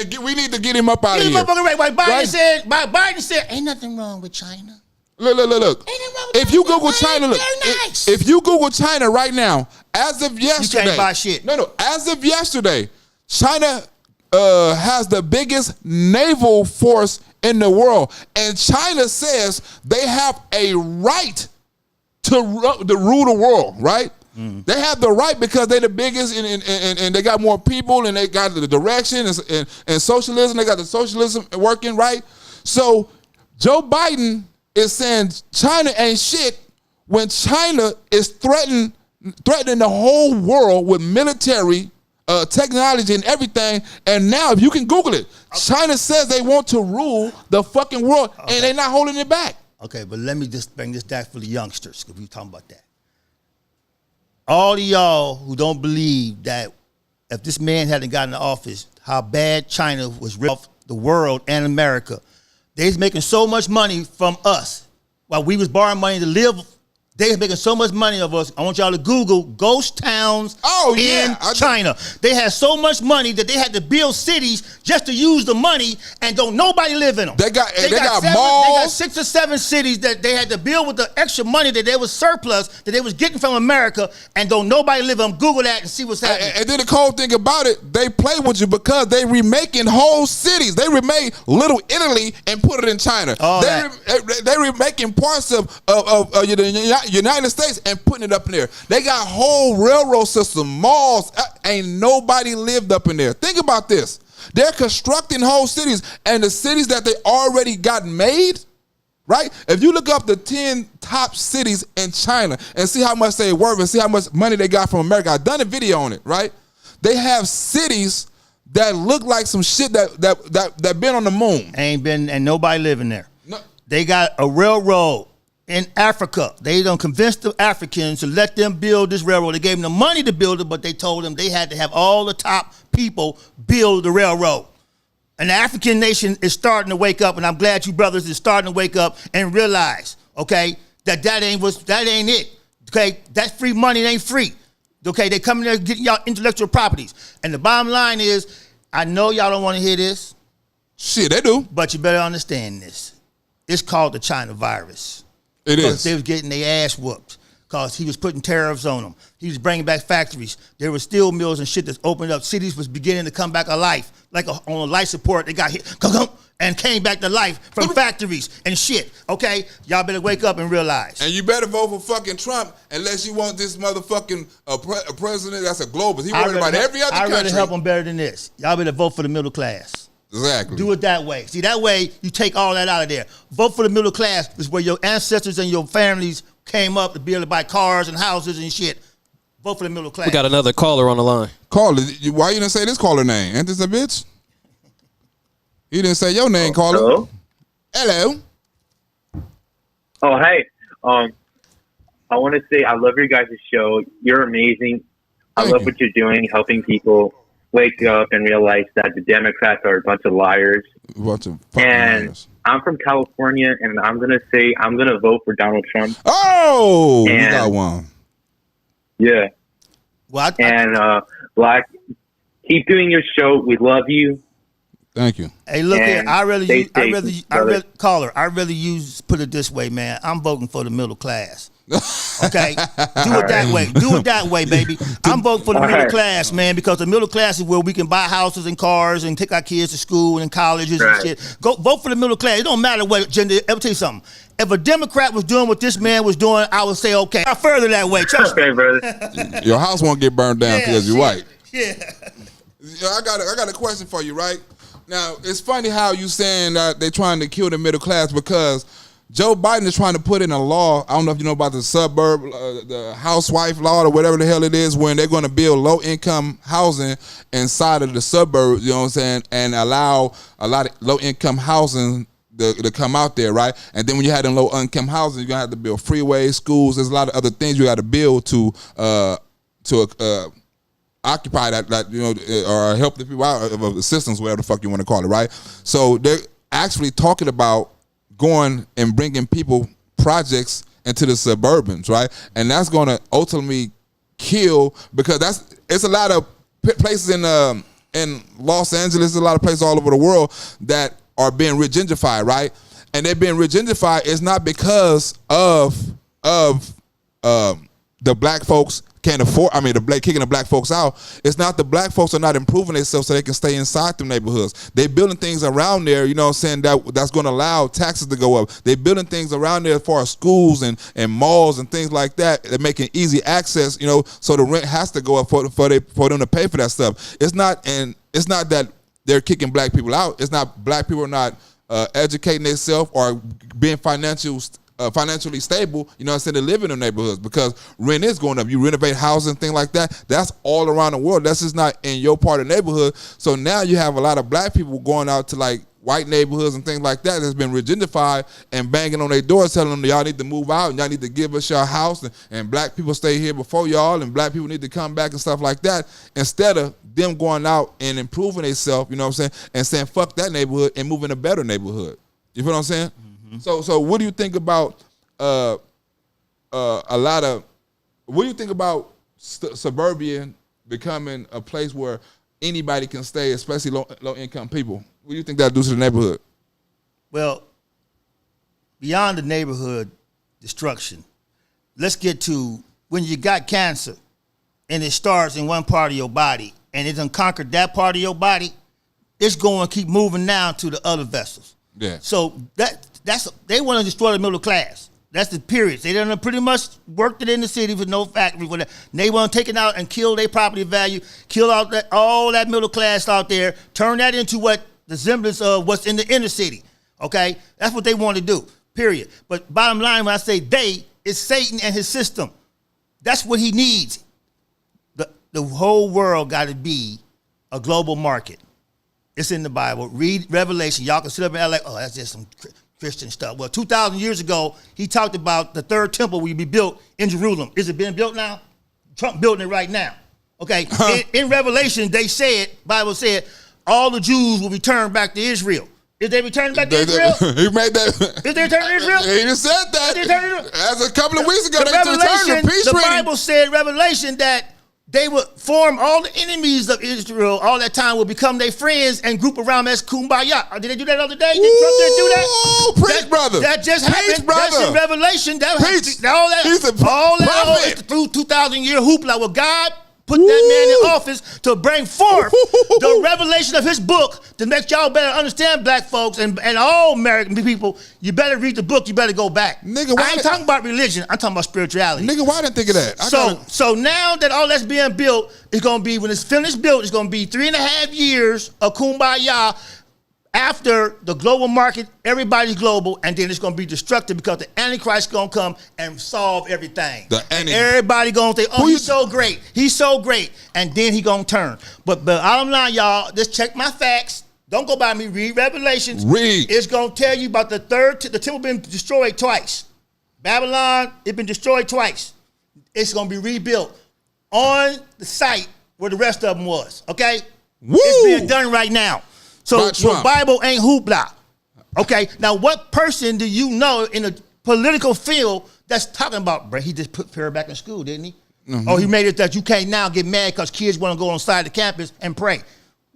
And we need to get him up out of here. This motherfucker racist. Biden said, ain't nothing wrong with China. Look. If you Google China, if you Google China right now, as of yesterday, you can't buy shit. No. As of yesterday, China has the biggest naval force in the world, and China says they have a right to rule the world. Right? Mm. They have the right because they're the biggest, and they got more people, and they got the direction and socialism. They got the socialism working right. So Joe Biden is saying China ain't shit when China is threatening the whole world with military technology and everything. And now, if you can Google it, China says they want to rule the fucking world, and they're not holding it back. Okay, but let me just bring this back for the youngsters, because we were talking about that. All of y'all who don't believe that if this man hadn't gotten in office, how bad China was ripped off the world and America. They's making so much money from us while we was borrowing money to live. They're making so much money of us. I want y'all to Google ghost towns in China. They had so much money that they had to build cities just to use the money, and don't nobody live in them. They got malls. They got 6 or 7 cities that they had to build with the extra money that they was surplus that they was getting from America, and don't nobody live in them. Google that and see what's happening. And then the cold thing about it, they play with you because they remaking whole cities. They remade Little Italy and put it in China. They remaking parts of the United States and putting it up in there. They got whole railroad system, malls. Ain't nobody lived up in there. Think about this. They're constructing whole cities, and the cities that they already got made, right? If you look up the 10 top cities in China and see how much they worth and see how much money they got from America, I've done a video on it, right? They have cities that look like some shit that been on the moon. Ain't been, and nobody living there. No. They got a railroad in Africa. They done convinced the Africans to let them build this railroad. They gave them the money to build it, but they told them they had to have all the top people build the railroad. And the African nation is starting to wake up, and I'm glad you brothers is starting to wake up and realize, okay, that ain't it. Okay, that free money ain't free. Okay, they come in there getting y'all intellectual properties. And the bottom line is, I know y'all don't want to hear this. Shit, they do. But you better understand this. It's called the China virus. It Because is. they was getting their ass whooped because he was putting tariffs on them. He was bringing back factories. There were steel mills and shit that's opened up. Cities was beginning to come back alive. Like on a life support, they got hit and came back to life from factories and shit. Okay? Y'all better wake up and realize. And you better vote for fucking Trump unless you want this motherfucking president that's a globalist. He worried about every other country. I'd rather help them better than this. Y'all better vote for the middle class. Exactly. Do it that way. See, that way you take all that out of there. Vote for the middle class is where your ancestors and your families came up to be able to buy cars and houses and shit. Vote for the middle class. We got another caller on the line. Caller, why you didn't say this caller name? Ain't this a bitch? You didn't say your name, caller. Hello? Hello. Oh, hey. I want to say I love your guys' show. You're amazing. I Thank love you. what you're doing, helping people wake up and realize that the Democrats are a bunch of liars. Bunch of fucking And liars. I'm from California, and I'm going to say I'm going to vote for Donald Trump. Oh, you And- got one. Yeah. Well, And, Blaq, keep doing your show. We love you. Thank you. hey, look here. And I really brother. put it this way, man. I'm voting for the middle class. Okay, do it that way. Do it that way, baby. I'm voting for the All middle right. class, man, because the middle class is where we can buy houses and cars and take our kids to school and colleges and Right. shit. Go vote for the middle class. It don't matter what gender. Let me tell you something. If a Democrat was doing what this man was doing, I would say okay. I further that way. Trust me. Okay, brother. Your house won't get burned down because you're white. Yeah. Yeah, I got a question for you, right? Now, it's funny how you saying that they're trying to kill the middle class because Joe Biden is trying to put in a law. I don't know if you know about the suburb, the housewife law or whatever the hell it is, when they're going to build low-income housing inside of the suburbs, you know what I'm saying, and allow a lot of low-income housing to come out there, right? And then when you have them low-income housing, you're going to have to build freeways, schools. There's a lot of other things you got to build to occupy that you know, or help the people out of assistance, whatever the fuck you want to call it, right? So they're actually talking about going and bringing people projects into the suburbans, right? And that's going to ultimately kill, because it's a lot of places in Los Angeles, a lot of places all over the world that are being regentrified, right? And they're being regentrified is not because of the black folks can't afford. I mean, kicking the black folks out. It's not the black folks are not improving themselves so they can stay inside them neighborhoods. They're building things around there, you know what I'm saying, that's going to allow taxes to go up. They're building things around there as far as schools and malls and things like that. They're making easy access, you know, so the rent has to go up for them to pay for that stuff. It's not that they're kicking black people out. It's not black people are not educating themselves or being financially stable, you know what I'm saying, to live in the neighborhoods, because rent is going up. You renovate houses and things like that. That's all around the world. That's just not in your part of the neighborhood. So now you have a lot of black people going out to like white neighborhoods and things like that that's been regentrified and banging on their doors telling them y'all need to move out and y'all need to give us your house and black people stay here before y'all and black people need to come back and stuff like that, instead of them going out and improving themselves, you know what I'm saying, and saying fuck that neighborhood and moving a better neighborhood. You feel what I'm saying? So what do you think about what do you think about suburban becoming a place where anybody can stay, especially low income people? What do you think that do to the neighborhood? Well, beyond the neighborhood destruction, let's get to when you got cancer and it starts in one part of your body and it done conquered that part of your body, it's going to keep moving down to the other vessels. Yeah. So that's they want to destroy the middle class. That's the period. They done pretty much worked it in the city with no factory. They want to take it out and kill their property value, kill out all that middle class out there, turn that into what the semblance of what's in the inner city. Okay? That's what they want to do, period. But bottom line, when I say they, it's Satan and his system. That's what he needs. The whole world got to be a global market. It's in the Bible. Read Revelation. Y'all can sit up and act like, oh, that's just some Christian stuff. Well, 2,000 years ago, he talked about the third temple will be built in Jerusalem. Is it being built now? Trump building it right now. Okay. In Revelation, Bible said, all the Jews will return back to Israel. Is they returning back to Israel? He made that. Is they returning to Israel? He just said that. Is they returning to Israel? As a couple of weeks ago, they returned Revelation, the peace the treaty. Bible said, Revelation, that they would form all the enemies of Israel all that time would become their friends and group around as kumbaya. Did they do that the other day? Did Trump did do that? Ooh, preach, brother. That just Preach, happened. brother. That's in Revelation. That Preach. all that, He's a all that, all prophet. it's through 2,000-year hoopla where God put that man in office to bring forth the revelation of his book to make y'all better understand, black folks and all American people. You better read the book. You better go back. Nigga, why I ain't talking about religion. I'm talking about spirituality. Nigga, why didn't think of that? So now that all that's being built, it's going to be, when it's finished built, it's going to be 3.5 years of kumbaya. After the global market, everybody's global, and then it's going to be destructive because the Antichrist is going to come and solve everything. Everybody going to say, oh, he's so great. He's so great. And then he going to turn. But bottom line, y'all, just check my facts. Don't go by me. Read Revelations. Read. It's going to tell you about the temple been destroyed twice. Babylon, it's been destroyed twice. It's going to be rebuilt on the site where the rest of them was. Okay? Woo! It's being done right now. So the Bible ain't hoopla. Okay, now what person do you know in the political field that's talking about, bro, he just put Perry back in school, didn't he? Mm-hmm. Oh, he made it that you can't now get mad because kids want to go on side the campus and pray.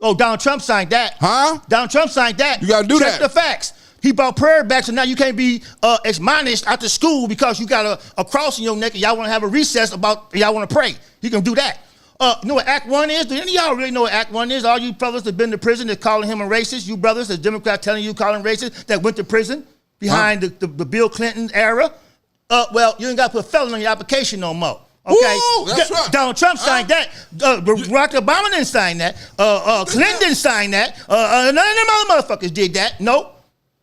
Oh, Donald Trump signed that. Huh? Donald Trump signed that. You got to do that. Check the facts. He brought prayer back, so now you can't be admonished after school because you got a cross in your neck and y'all want to have a recess about y'all want to pray. He can do that. You know what Act 1 is? Do any of y'all really know what Act 1 is? All you brothers that been to prison that calling him a racist, you brothers, the Democrats telling you calling racist, that went to prison behind the Bill Clinton era. Well, you ain't got to put felon on your application no more. Okay? Woo, that's right. Donald Trump signed that. Barack Obama didn't sign that. Clinton didn't sign that. None of them other motherfuckers did that. No.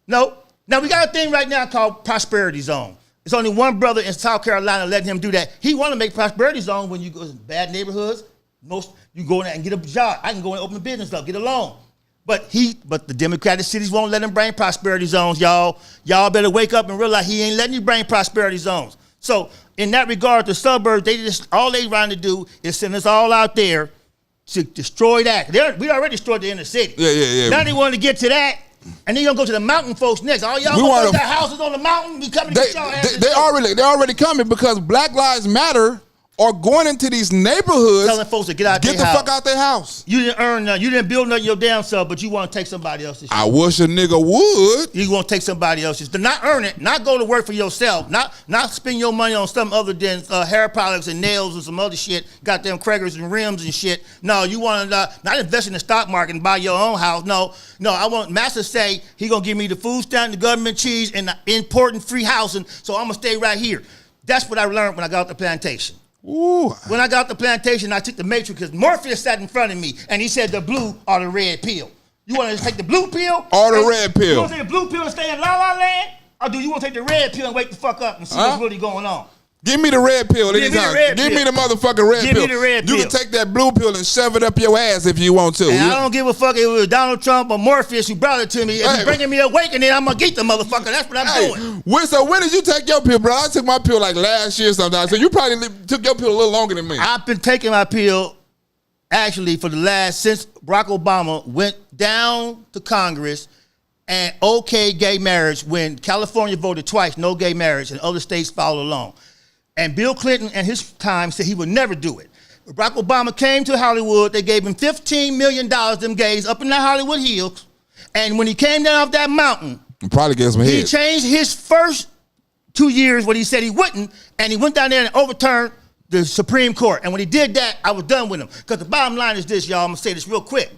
Now, we got a thing right now called Prosperity Zone. It's only one brother in South Carolina letting him do that. He want to make Prosperity Zone when you go in bad neighborhoods. You go in there and get a job. I can go and open a business up, get a loan. But the Democratic cities won't let him bring Prosperity Zones, y'all. Y'all better wake up and realize he ain't letting you bring Prosperity Zones. So in that regard, the suburbs, all they trying to do is send us all out there to destroy that. We already destroyed the inner city. Yeah. Now they want to get to that. And then you're gonna go to the mountain folks next. All y'all got houses on the mountain. We coming to get y'all asses. They already coming because Black Lives Matter are going into these neighborhoods telling folks to get out the fuck out their house. You didn't earn nothing. You didn't build nothing your damn self, but you want to take somebody else's shit. I wish a nigga would. You want to take somebody else's. To not earn it, not go to work for yourself, not spend your money on something other than hair products and nails and some other shit, goddamn crackers and rims and shit. No, you want to not invest in the stock market and buy your own house. No, I want Master say he going to give me the food stamp, the government cheese, and the important free housing, so I'm going to stay right here. That's what I learned when I got off the plantation. Ooh. When I got the plantation, I took the Matrix because Morpheus sat in front of me and he said the blue or the red pill. You want to take the blue pill or the red pill? You want to take the blue pill and stay in La La Land, or do you want to take the red pill and wake the fuck up and see what's really going on? Give me the red pill anytime. Give me the motherfucking red pill. Give me the red pill. You can take that blue pill and shove it up your ass if you want to. And I don't give a fuck if it was Donald Trump or Morpheus who brought it to me. If you're bringing me awakening, I'm going to get the motherfucker. That's what I'm doing. So when did you take your pill, bro? I took my pill like last year sometime. So you probably took your pill a little longer than me. I've been taking my pill actually since Barack Obama went down to Congress and okayed gay marriage when California voted twice, no gay marriage, and other states followed along. And Bill Clinton and his time said he would never do it. Barack Obama came to Hollywood. They gave him $15 million, them gays, up in the Hollywood Hills. And when he came down off that mountain, probably gave some head. He changed his first 2 years what he said he wouldn't, and he went down there and overturned the Supreme Court. And when he did that, I was done with him. Because the bottom line is this, y'all. I'm going to say this real quick.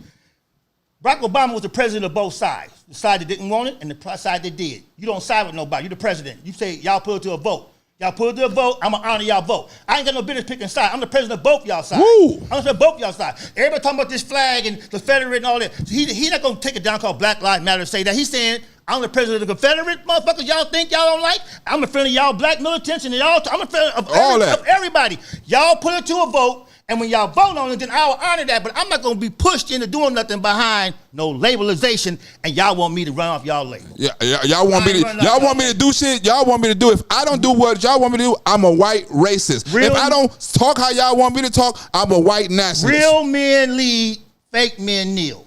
Barack Obama was the president of both sides. The side that didn't want it and the side that did. You don't side with nobody. You're the president. You say, y'all put it to a vote. Y'all put it to a vote, I'm going to honor y'all vote. I ain't got no business picking side. I'm the president of both y'all sides. I'm the president of both y'all sides. Everybody talking about this flag and the Confederate and all that. He not going to take it down called Black Lives Matter and say that. He's saying, I'm the president of the Confederate motherfuckers y'all think y'all don't like. I'm the friend of y'all black militants and I'm the friend of everybody. Y'all put it to a vote. And when y'all vote on it, then I'll honor that. But I'm not going to be pushed into doing nothing behind no labelization, and y'all want me to run off y'all label. Y'all want me to do shit. Y'all want me to do. If I don't do what y'all want me to do, I'm a white racist. If I don't talk how y'all want me to talk, I'm a white nationalist. Real men lead, fake men kneel.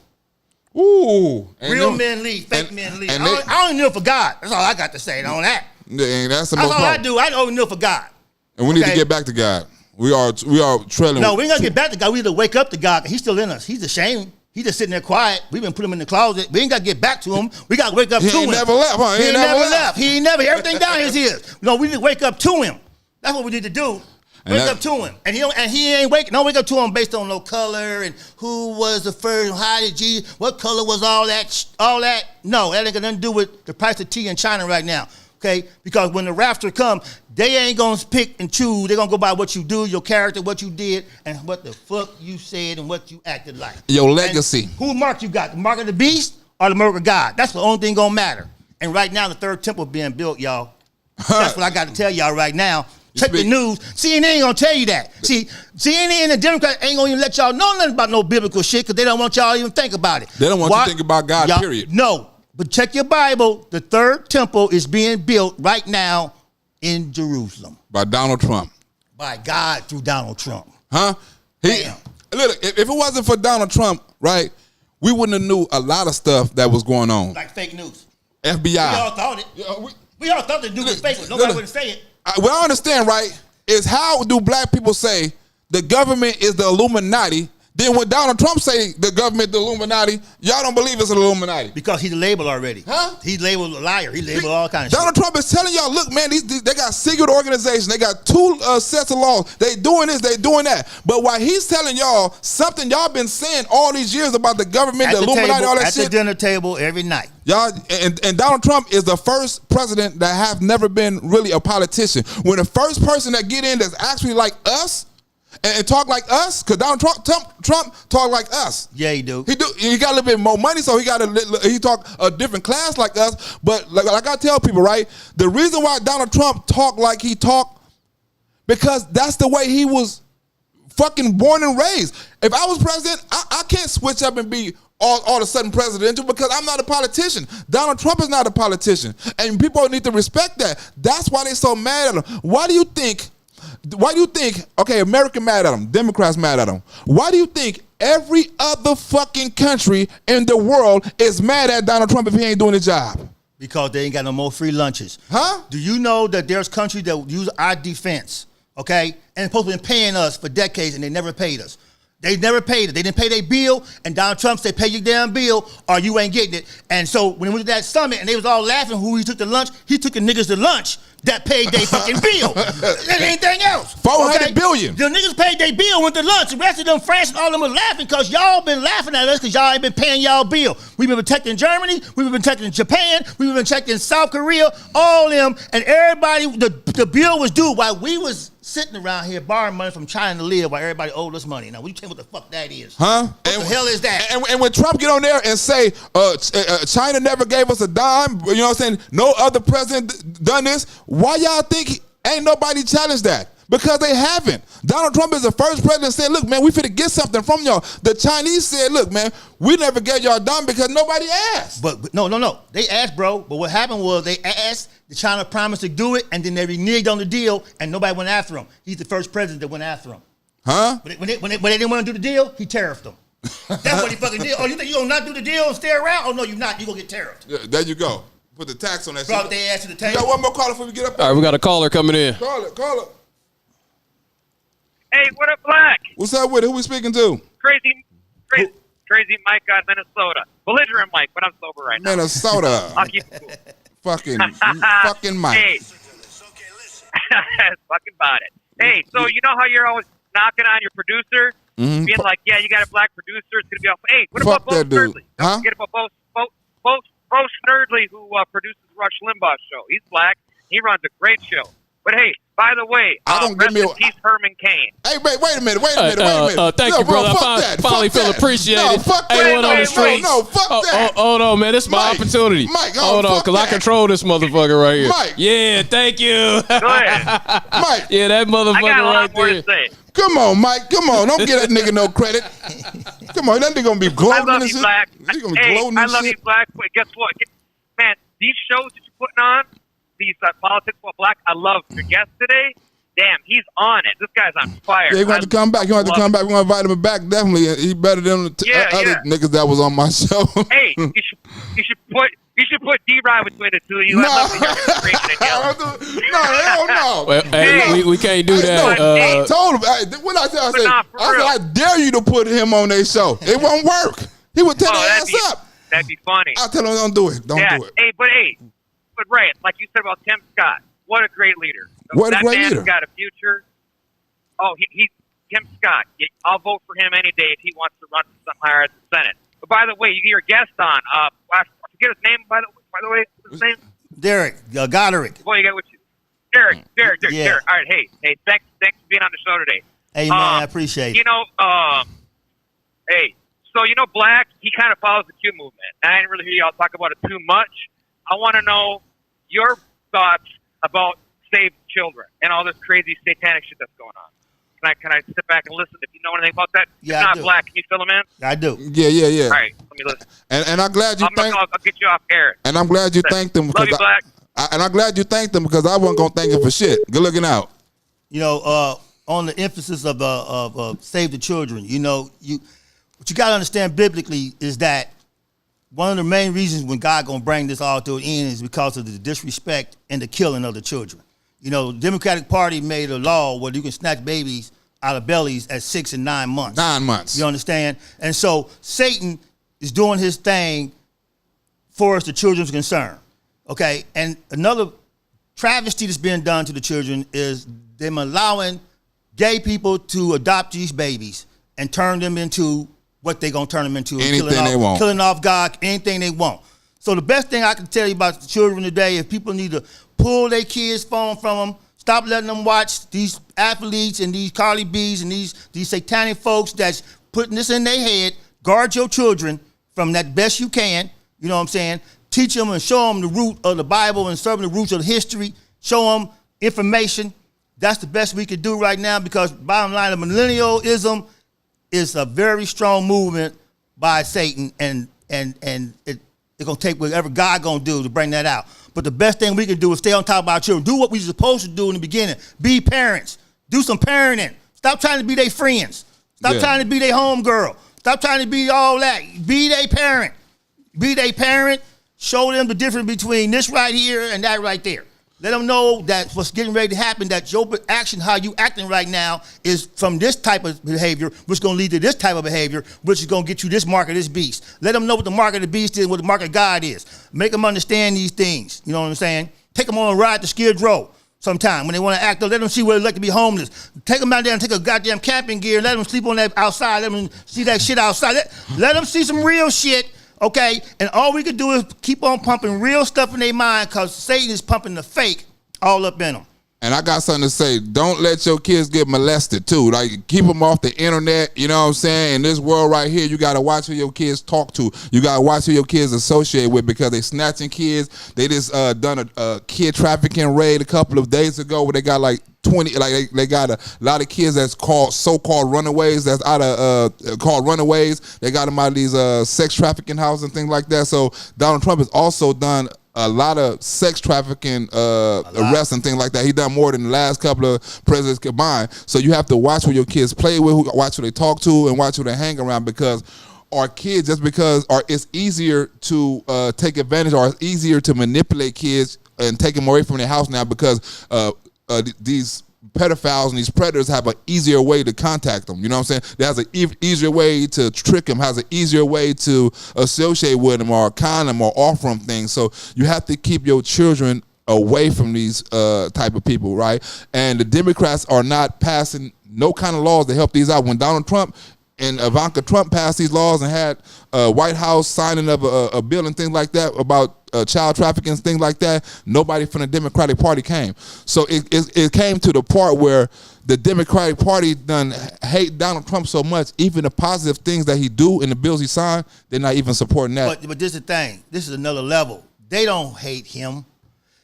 Ooh. Real men lead, fake men lead. I only kneel for God. That's all I got to say on that. That's all I do. I only kneel for God. And we need to get back to God. We are trailing. No, we ain't got to get back to God. We need to wake up to God. He's still in us. He's ashamed. He's just sitting there quiet. We've been putting him in the closet. We ain't got to get back to him. We got to wake up to him. He ain't never left, huh? He ain't never left. He ain't never. Everything down is his. No, we need to wake up to him. That's what we need to do. Wake up to him. And he ain't wake up to him based on no color and who was the first, how did you, what color was all that. No, that ain't got nothing to do with the price of tea in China right now. Okay? Because when the rapture come, they ain't gonna pick and choose. They're gonna go by what you do, your character, what you did, and what the fuck you said and what you acted like. Your legacy. And who mark you got? The mark of the beast or the mark of God? That's the only thing gonna matter. And right now, the third temple being built, y'all. That's what I got to tell y'all right now. Check the news. CNN ain't gonna tell you that. See, CNN and the Democrats ain't gonna even let y'all know nothing about no biblical shit because they don't want y'all to even think about it. They don't want you to think about God, period. No. But check your Bible. The third temple is being built right now in Jerusalem. By Donald Trump. By God through Donald Trump. Huh? Look, if it wasn't for Donald Trump, right, we wouldn't have knew a lot of stuff that was going on. Like fake news. FBI. We all thought it. We all thought the news was fake, but nobody wouldn't say it. What I understand, right, is how do black people say the government is the Illuminati? Then when Donald Trump say the government the Illuminati, y'all don't believe it's an Illuminati. Because he's labeled already. Huh? He's labeled a liar. He labeled all kinds of Donald Trump is telling y'all, look, man, they got secret organizations. They got two sets of laws. They doing this, they doing that. But while he's telling y'all something y'all been saying all these years about the government, the Illuminati, all that shit. At the dinner table every night. Y'all, and Donald Trump is the first president that have never been really a politician. When the first person that get in that's actually like us, and talk like us, because Donald Trump talk like us. Yeah, he do. He got a little bit more money, so he talk a different class like us. But like I tell people, right, the reason why Donald Trump talk like he talk, because that's the way he was fucking born and raised. If I was president, I can't switch up and be all of a sudden presidential because I'm not a politician. Donald Trump is not a politician, and people need to respect that. That's why they're so mad at him. Why do you think, okay, America mad at him, Democrats mad at him. Why do you think every other fucking country in the world is mad at Donald Trump if he ain't doing his job? Because they ain't got no more free lunches. Huh? Do you know that there's countries that use our defense, okay, and supposed to be paying us for decades and they never paid us? They never paid it. They didn't pay their bill, and Donald Trump said, pay your damn bill or you ain't getting it. And so when we went to that summit and they was all laughing who he took to lunch, he took the niggas to lunch that paid their fucking bill. There's anything else. 400 billion. The niggas paid their bill, went to lunch. The rest of them, France and all of them was laughing because y'all been laughing at us because y'all ain't been paying y'all bill. We've been protecting Germany. We've been protecting Japan. We've been protecting South Korea, all them. And everybody, the bill was due while we was sitting around here borrowing money from China to live while everybody owed us money. Now, we tell what the fuck that is. Huh? What the hell is that? And when Trump get on there and say, China never gave us a dime, you know what I'm saying? No other president done this. Why y'all think ain't nobody challenged that? Because they haven't. Donald Trump is the first president that said, look, man, we finna get something from y'all. The Chinese said, look, man, we never gave y'all a dime because nobody asked. But no. They asked, bro. But what happened was they asked, the China promised to do it, and then they reneged on the deal, and nobody went after him. He's the first president that went after him. Huh? But when they didn't want to do the deal, he tariffed them. That's what he fucking did. Oh, you think you're going to not do the deal and stay around? Oh, no, you're not. You're going to get tariffed. Yeah, there you go. Put the tax on that Brought shit. their ass to the You table. got one more caller before we get up there? All right, we got a caller coming in. Call it. Hey, what up, Blaq? What's up with it? Who we speaking to? Crazy Mike out of Minnesota. Belligerent Mike, but I'm sober right now. Minnesota. I'll keep it cool. fucking Mike. Hey. Fucking about it. Hey, so you know how you're always knocking on your producer? Mm-hmm. Being like, yeah, you got a black producer. It's going to be off. Hey, what Fuck about Bo that dude. Snerdley? Huh? Don't forget about Bo Snerdley, who produces Rush Limbaugh's show. He's black. He runs a great show. But hey, by the way, rest in peace, Herman Cain. Hey, wait a minute. Thank you, brother. I finally feel appreciated. No, fuck that. Anyone on the streets? No, fuck that. Hold on, man. This is my opportunity. Mike, hold on, because I control this motherfucker right here. Mike. Yeah, thank you. Go ahead. Mike. Yeah, that motherfucker I got a lot right more there. to say. Come on, Mike. Come on. Don't give that nigga no credit. Come on. That nigga going to be gloating I love and you, shit. Blaq. He gonna be Hey, gloating I and love shit. you, Blaq. Wait, guess what? Man, these shows that you're putting on, these Politics While Blaq, I love your guest today. Damn, he's on it. This guy's on fire. Yeah, he's going to have to come back. He's going to have to come back. We're going to invite him back, definitely. He better than the other niggas that was on my show. Hey, you should You should put D-Rod between the two of you. No. I'd love to hear him screaming and yelling. No, hell no. Well, hey, we can't do that. I told him. What I said, I said, I dare you to put him on their show. It won't work. He would tear their ass up. That'd be funny. I tell him, don't do it. Don't do it. Hey, but right, like you said about Tim Scott, what a great leader. What a great leader. That man's got a future. Oh, he's Tim Scott. I'll vote for him any day if he wants to run for something higher at the Senate. But by the way, you get your guest on. I forget his name. By the way, what's his name? Derek Goderick. Boy, you got what you. Derek. Yeah. All right, hey, thanks for being on the show today. Hey man, I appreciate it. You know, hey, so you know, Blaq, he kind of follows the Q movement. And I didn't really hear y'all talk about it too much. I want to know your thoughts about Save Children and all this crazy satanic shit that's going on. Can I sit back and listen if you know anything about that? Yeah, if not, I do. Blaq, can you fill him in? I do. Yeah. All right, let me listen. And I'm glad you I'll get you off air. And I'm glad you thanked them. Love you, Blaq. And I'm glad you thanked them because I wasn't gonna thank him for shit. Good looking out. You know, on the emphasis of Save the Children, you know, what you got to understand biblically is that one of the main reasons when God gonna bring this all to an end is because of the disrespect and the killing of the children. You know, the Democratic Party made a law where you can snatch babies out of bellies at 6 and 9 months. 9 months. You understand? And so Satan is doing his thing for as the children's concerned. Okay, and another travesty that's being done to the children is them allowing gay people to adopt these babies and turn them into what they're going to turn them into. Anything they want. Killing off God, anything they want. So the best thing I can tell you about the children today is people need to pull their kids' phone from them, stop letting them watch these athletes and these Carly B's and these satanic folks that's putting this in their head. Guard your children from that best you can. You know what I'm saying? Teach them and show them the root of the Bible and serve them the roots of the history. Show them information. That's the best we can do right now because bottom line, the millennialism is a very strong movement by Satan, and it's going to take whatever God going to do to bring that out. But the best thing we can do is stay on top of our children. Do what we supposed to do in the beginning. Be parents. Do some parenting. Stop trying to be their friends. Stop trying to be their homegirl. Stop trying to be all that. Be their parent. Be their parent. Show them the difference between this right here and that right there. Let them know that what's getting ready to happen, that your action, how you acting right now, is from this type of behavior, which is going to lead to this type of behavior, which is going to get you this mark of this beast. Let them know what the mark of the beast is and what the mark of God is. Make them understand these things. You know what I'm saying? Take them on a ride to Skid Row sometime when they want to act. Let them see what it's like to be homeless. Take them out there and take a goddamn camping gear. Let them sleep on that outside. Let them see that shit outside. Let them see some real shit. Okay, and all we can do is keep on pumping real stuff in their mind because Satan is pumping the fake all up in them. And I got something to say. Don't let your kids get molested, too. Like, keep them off the internet, you know what I'm saying? In this world right here, you got to watch who your kids talk to. You got to watch who your kids associate with because they snatching kids. They just done a kid trafficking raid a couple of days ago where they got like 20, like they got a lot of kids that's called so-called runaways, that's out of called runaways. They got them out of these sex trafficking houses and things like that. So Donald Trump has also done a lot of sex trafficking arrests and things like that. He done more than the last couple of presidents combined. So you have to watch who your kids play with, watch who they talk to, and watch who they hang around because our kids, just because it's easier to take advantage or it's easier to manipulate kids and take them away from their house now because these pedophiles and these predators have an easier way to contact them. You know what I'm saying? There's an easier way to trick them, has an easier way to associate with them or con them or offer them things. So you have to keep your children away from these type of people, right? And the Democrats are not passing no kind of laws to help these out. When Donald Trump and Ivanka Trump passed these laws and had White House signing of a bill and things like that about child trafficking and things like that, nobody from the Democratic Party came. So it came to the part where the Democratic Party done hate Donald Trump so much, even the positive things that he do and the bills he signed, they're not even supporting that. But this is the thing. This is another level. They don't hate him.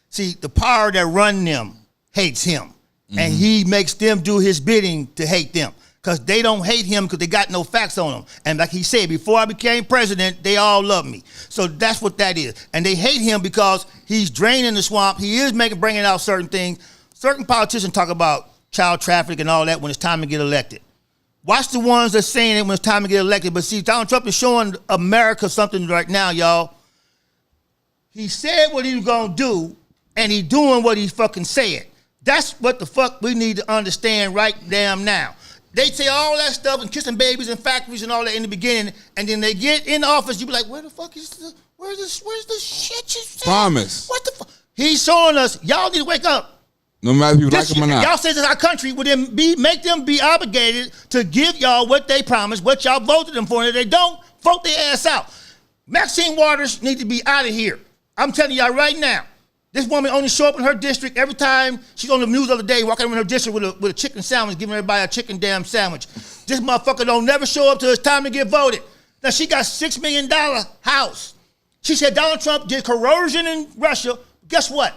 See, the power that run them hates him. And he makes them do his bidding to hate them. Because they don't hate him because they got no facts on him. And like he said, before I became president, they all love me. So that's what that is. And they hate him because he's draining the swamp. He is bringing out certain things. Certain politicians talk about child trafficking and all that when it's time to get elected. Watch the ones that's saying it when it's time to get elected. But see, Donald Trump is showing America something right now, y'all. He said what he was gonna do, and he doing what he fucking said. That's what the fuck we need to understand right damn now. They say all that stuff and kissing babies and factories and all that in the beginning, and then they get in office, you be like, where the fuck is the where's the shit you said? Promise. What the fuck? He's showing us, y'all need to wake up. No matter if you like them or not. Y'all say this our country would then make them be obligated to give y'all what they promised, what y'all voted them for, and if they don't, vote their ass out. Maxine Waters need to be out of here. I'm telling y'all right now. This woman only show up in her district every time she's on the news the other day, walking around her district with a chicken sandwich, giving everybody a chicken damn sandwich. This motherfucker don't never show up till it's time to get voted. Now she got $6 million house. She said Donald Trump did coercion in Russia. Guess what?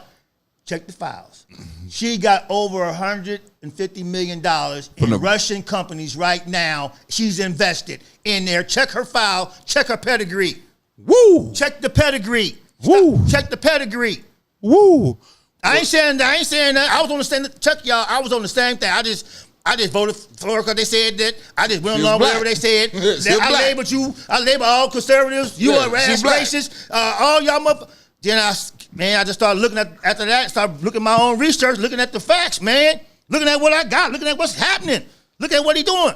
Check the files. She got over $150 million in Russian companies right now. She's invested in there. Check her file. Check her pedigree. Woo! Check the pedigree. Woo! Check the pedigree. Woo! I ain't saying that. I was on the same. Check y'all. I was on the same thing. I just voted for her because they said that. I just went along with whatever they said. I labeled you. I labeled all conservatives. You are racist. All y'all motherfuckers. Then I just started looking after that. Started looking at my own research, looking at the facts, man. Looking at what I got. Looking at what's happening. Look at what he doing.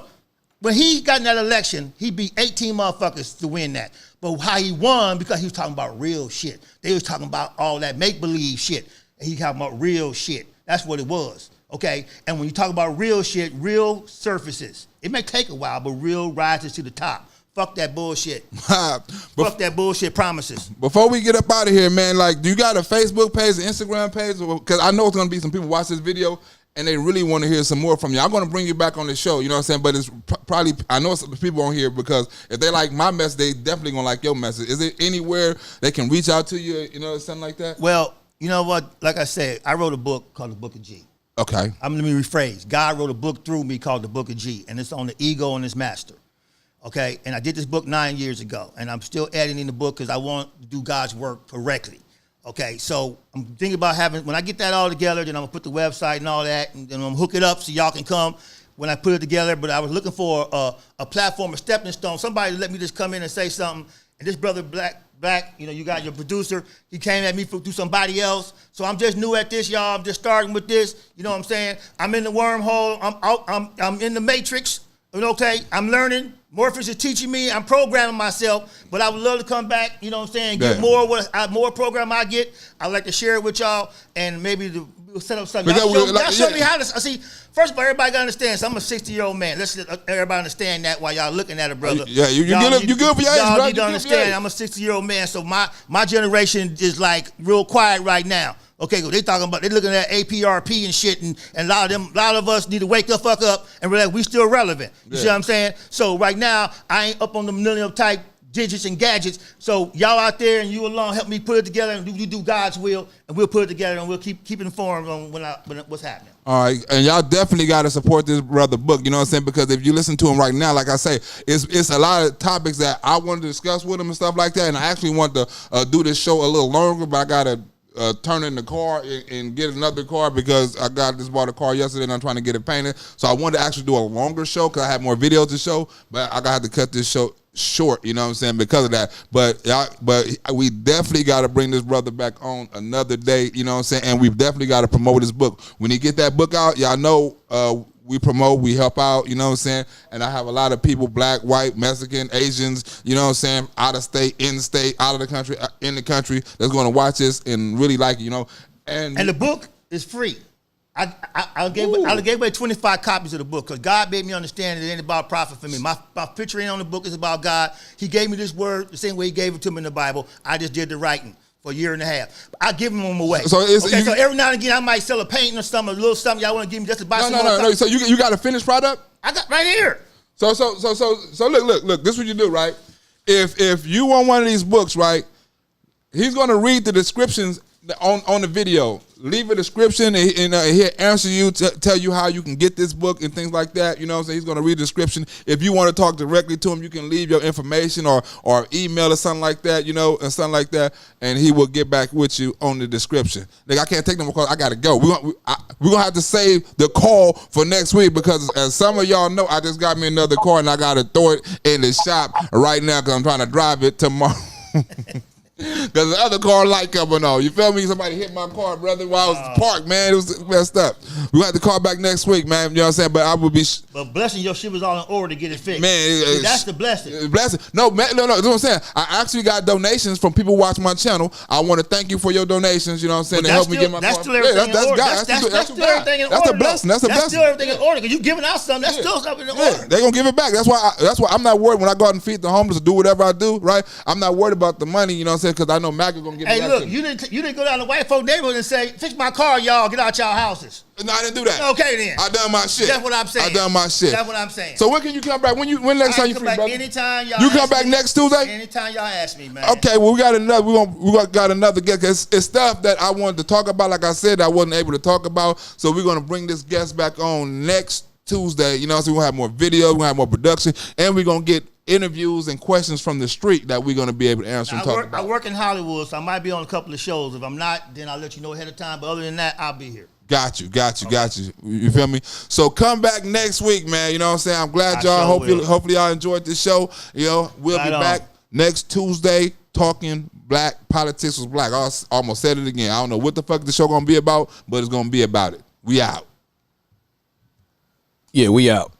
When he got in that election, he beat 18 motherfuckers to win that. But how he won, because he was talking about real shit. They was talking about all that make-believe shit. And he talking about real shit. That's what it was, okay? And when you talk about real shit, real surfaces. It may take a while, but real rises to the top. Fuck that bullshit. Fuck that bullshit promises. Before we get up out of here, man, like, do you got a Facebook page, an Instagram page? Because I know it's going to be some people watch this video and they really want to hear some more from you. I'm going to bring you back on the show, you know what I'm saying? But it's probably, I know some people on here because if they like my message, they definitely going to like your message. Is there anywhere they can reach out to you, you know, something like that? Well, you know what? Like I said, I wrote a book called The Book of G. Okay. Let me rephrase. God wrote a book through me called The Book of G, and it's on the ego and its master. Okay? And I did this book 9 years ago, and I'm still adding in the book because I want to do God's work correctly. Okay, so I'm thinking about when I get that all together, then I'm gonna put the website and all that, and then I'm gonna hook it up so y'all can come when I put it together. But I was looking for a platform, a stepping stone, somebody to let me just come in and say something. And this brother Blaq, you know, you got your producer, he came at me through somebody else. So I'm just new at this, y'all. I'm just starting with this. You know what I'm saying? I'm in the wormhole. I'm in the matrix. Okay, I'm learning. Morpheus is teaching me. I'm programming myself, but I would love to come back. You know what I'm saying? Get more program I get. I'd like to share it with y'all, and maybe we'll set up something. Y'all show me how to see. First of all, everybody gotta understand. So I'm a 60-year-old man. Let's let everybody understand that while y'all looking at it, brother. Yeah, you good for your age, bro. Y'all need to understand. I'm a 60-year-old man, so my generation is like real quiet right now. Okay, they looking at APRP and shit, and a lot of us need to wake the fuck up and realize we still relevant. You see what I'm saying? So right now, I ain't up on the millennial type digits and gadgets. So y'all out there and you alone help me put it together, and you do God's will, and we'll put it together, and we'll keep informed on what's happening. All right, and y'all definitely got to support this brother book, you know what I'm saying? Because if you listen to him right now, like I say, it's a lot of topics that I want to discuss with him and stuff like that, and I actually want to do this show a little longer, but I got to turn in the car and get another car because I bought a car yesterday and I'm trying to get it painted. So I wanted to actually do a longer show because I have more videos to show, but I got to cut this show short, you know what I'm saying, because of that. But we definitely got to bring this brother back on another day, you know what I'm saying, and we've definitely got to promote his book. When he get that book out, y'all know we promote, we help out, you know what I'm saying? And I have a lot of people, black, white, Mexican, Asians, you know what I'm saying, out of state, in state, out of the country, in the country, that's going to watch this and really like it, you know. And the book is free. I gave away 25 copies of the book because God made me understand it ain't about profit for me. My picture ain't on the book, it's about God. He gave me this word the same way he gave it to me in the Bible. I just did the writing for a year and a half. I give them away. So every now and again, I might sell a painting or something, a little something y'all want to give me just to buy some more. No. So you got a finished product? I got right here. So look. This is what you do, right? If you want one of these books, right, he's going to read the descriptions on the video. Leave a description and he'll answer you, tell you how you can get this book and things like that. You know what I'm saying? He's going to read the description. If you want to talk directly to him, you can leave your information or email or something like that, you know, and something like that, and he will get back with you on the description. Like, I can't take no more calls. I got to go. We're going to have to save the call for next week because, as some of y'all know, I just got me another car and I got to throw it in the shop right now because I'm trying to drive it tomorrow. Because the other car light coming on. You feel me? Somebody hit my car, brother, while I was parked, man. It was messed up. We got to call back next week, man. You know what I'm saying? But I would be. But blessing, your shit was all in order to get it fixed. Man, that's the blessing. Blessing. No, man, no. That's what I'm saying. I actually got donations from people watching my channel. I want to thank you for your donations. You know what I'm saying? To help me get my car. That's still everything in order. That's still everything in order. That's a blessing. That's a blessing. That's still everything in order. Because you giving out something. That's still something in order. They're gonna give it back. That's why I'm not worried when I go out and feed the homeless or do whatever I do, right? I'm not worried about the money, you know what I'm saying? Because I know Mac is gonna give it back. Hey, look, you didn't go down to white folk neighborhood and say, fix my car, y'all, get out y'all houses. No, I didn't do that. Okay then. I done my shit. That's what I'm saying. I done my shit. That's what I'm saying. So when can you come back? When next time you free, brother? Anytime y'all. You come back next Tuesday? Anytime y'all ask me, man. Okay, well we got another guest. It's stuff that I wanted to talk about. Like I said, I wasn't able to talk about. So we're gonna bring this guest back on next Tuesday. You know, so we're gonna have more video, we're gonna have more production, and we're gonna get interviews and questions from the street that we're gonna be able to answer and talk about. I work in Hollywood, so I might be on a couple of shows. If I'm not, then I'll let you know ahead of time. But other than that, I'll be here. Got you. You feel me? So come back next week, man. You know what I'm saying? I'm glad y'all. Hopefully y'all enjoyed this show. You know, we'll be back next Tuesday talking Black Politics with Blaq. I almost said it again. I don't know what the fuck the show gonna be about, but it's gonna be about it. We out. Yeah, we out.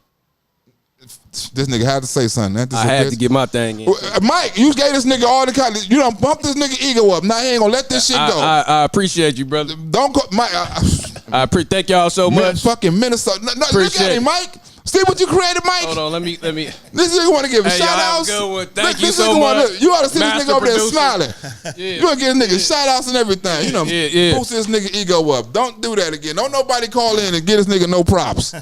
This nigga had to say something. I had to get my thing in. Mike, you gave this nigga all the kind. You done bump this nigga ego up. Now he ain't gonna let this shit go. I appreciate you, brother. Don't go, Mike. Thank y'all so much. Fucking Minnesota. Look at him, Mike. See what you created, Mike? Hold on, let me. This nigga want to give a shout outs. Thank you so much. You ought to see this nigga over there producer. smiling. You want to give this nigga shout outs and everything. You know, boost this nigga ego up. Don't do that again. Don't nobody call in and get this nigga no props.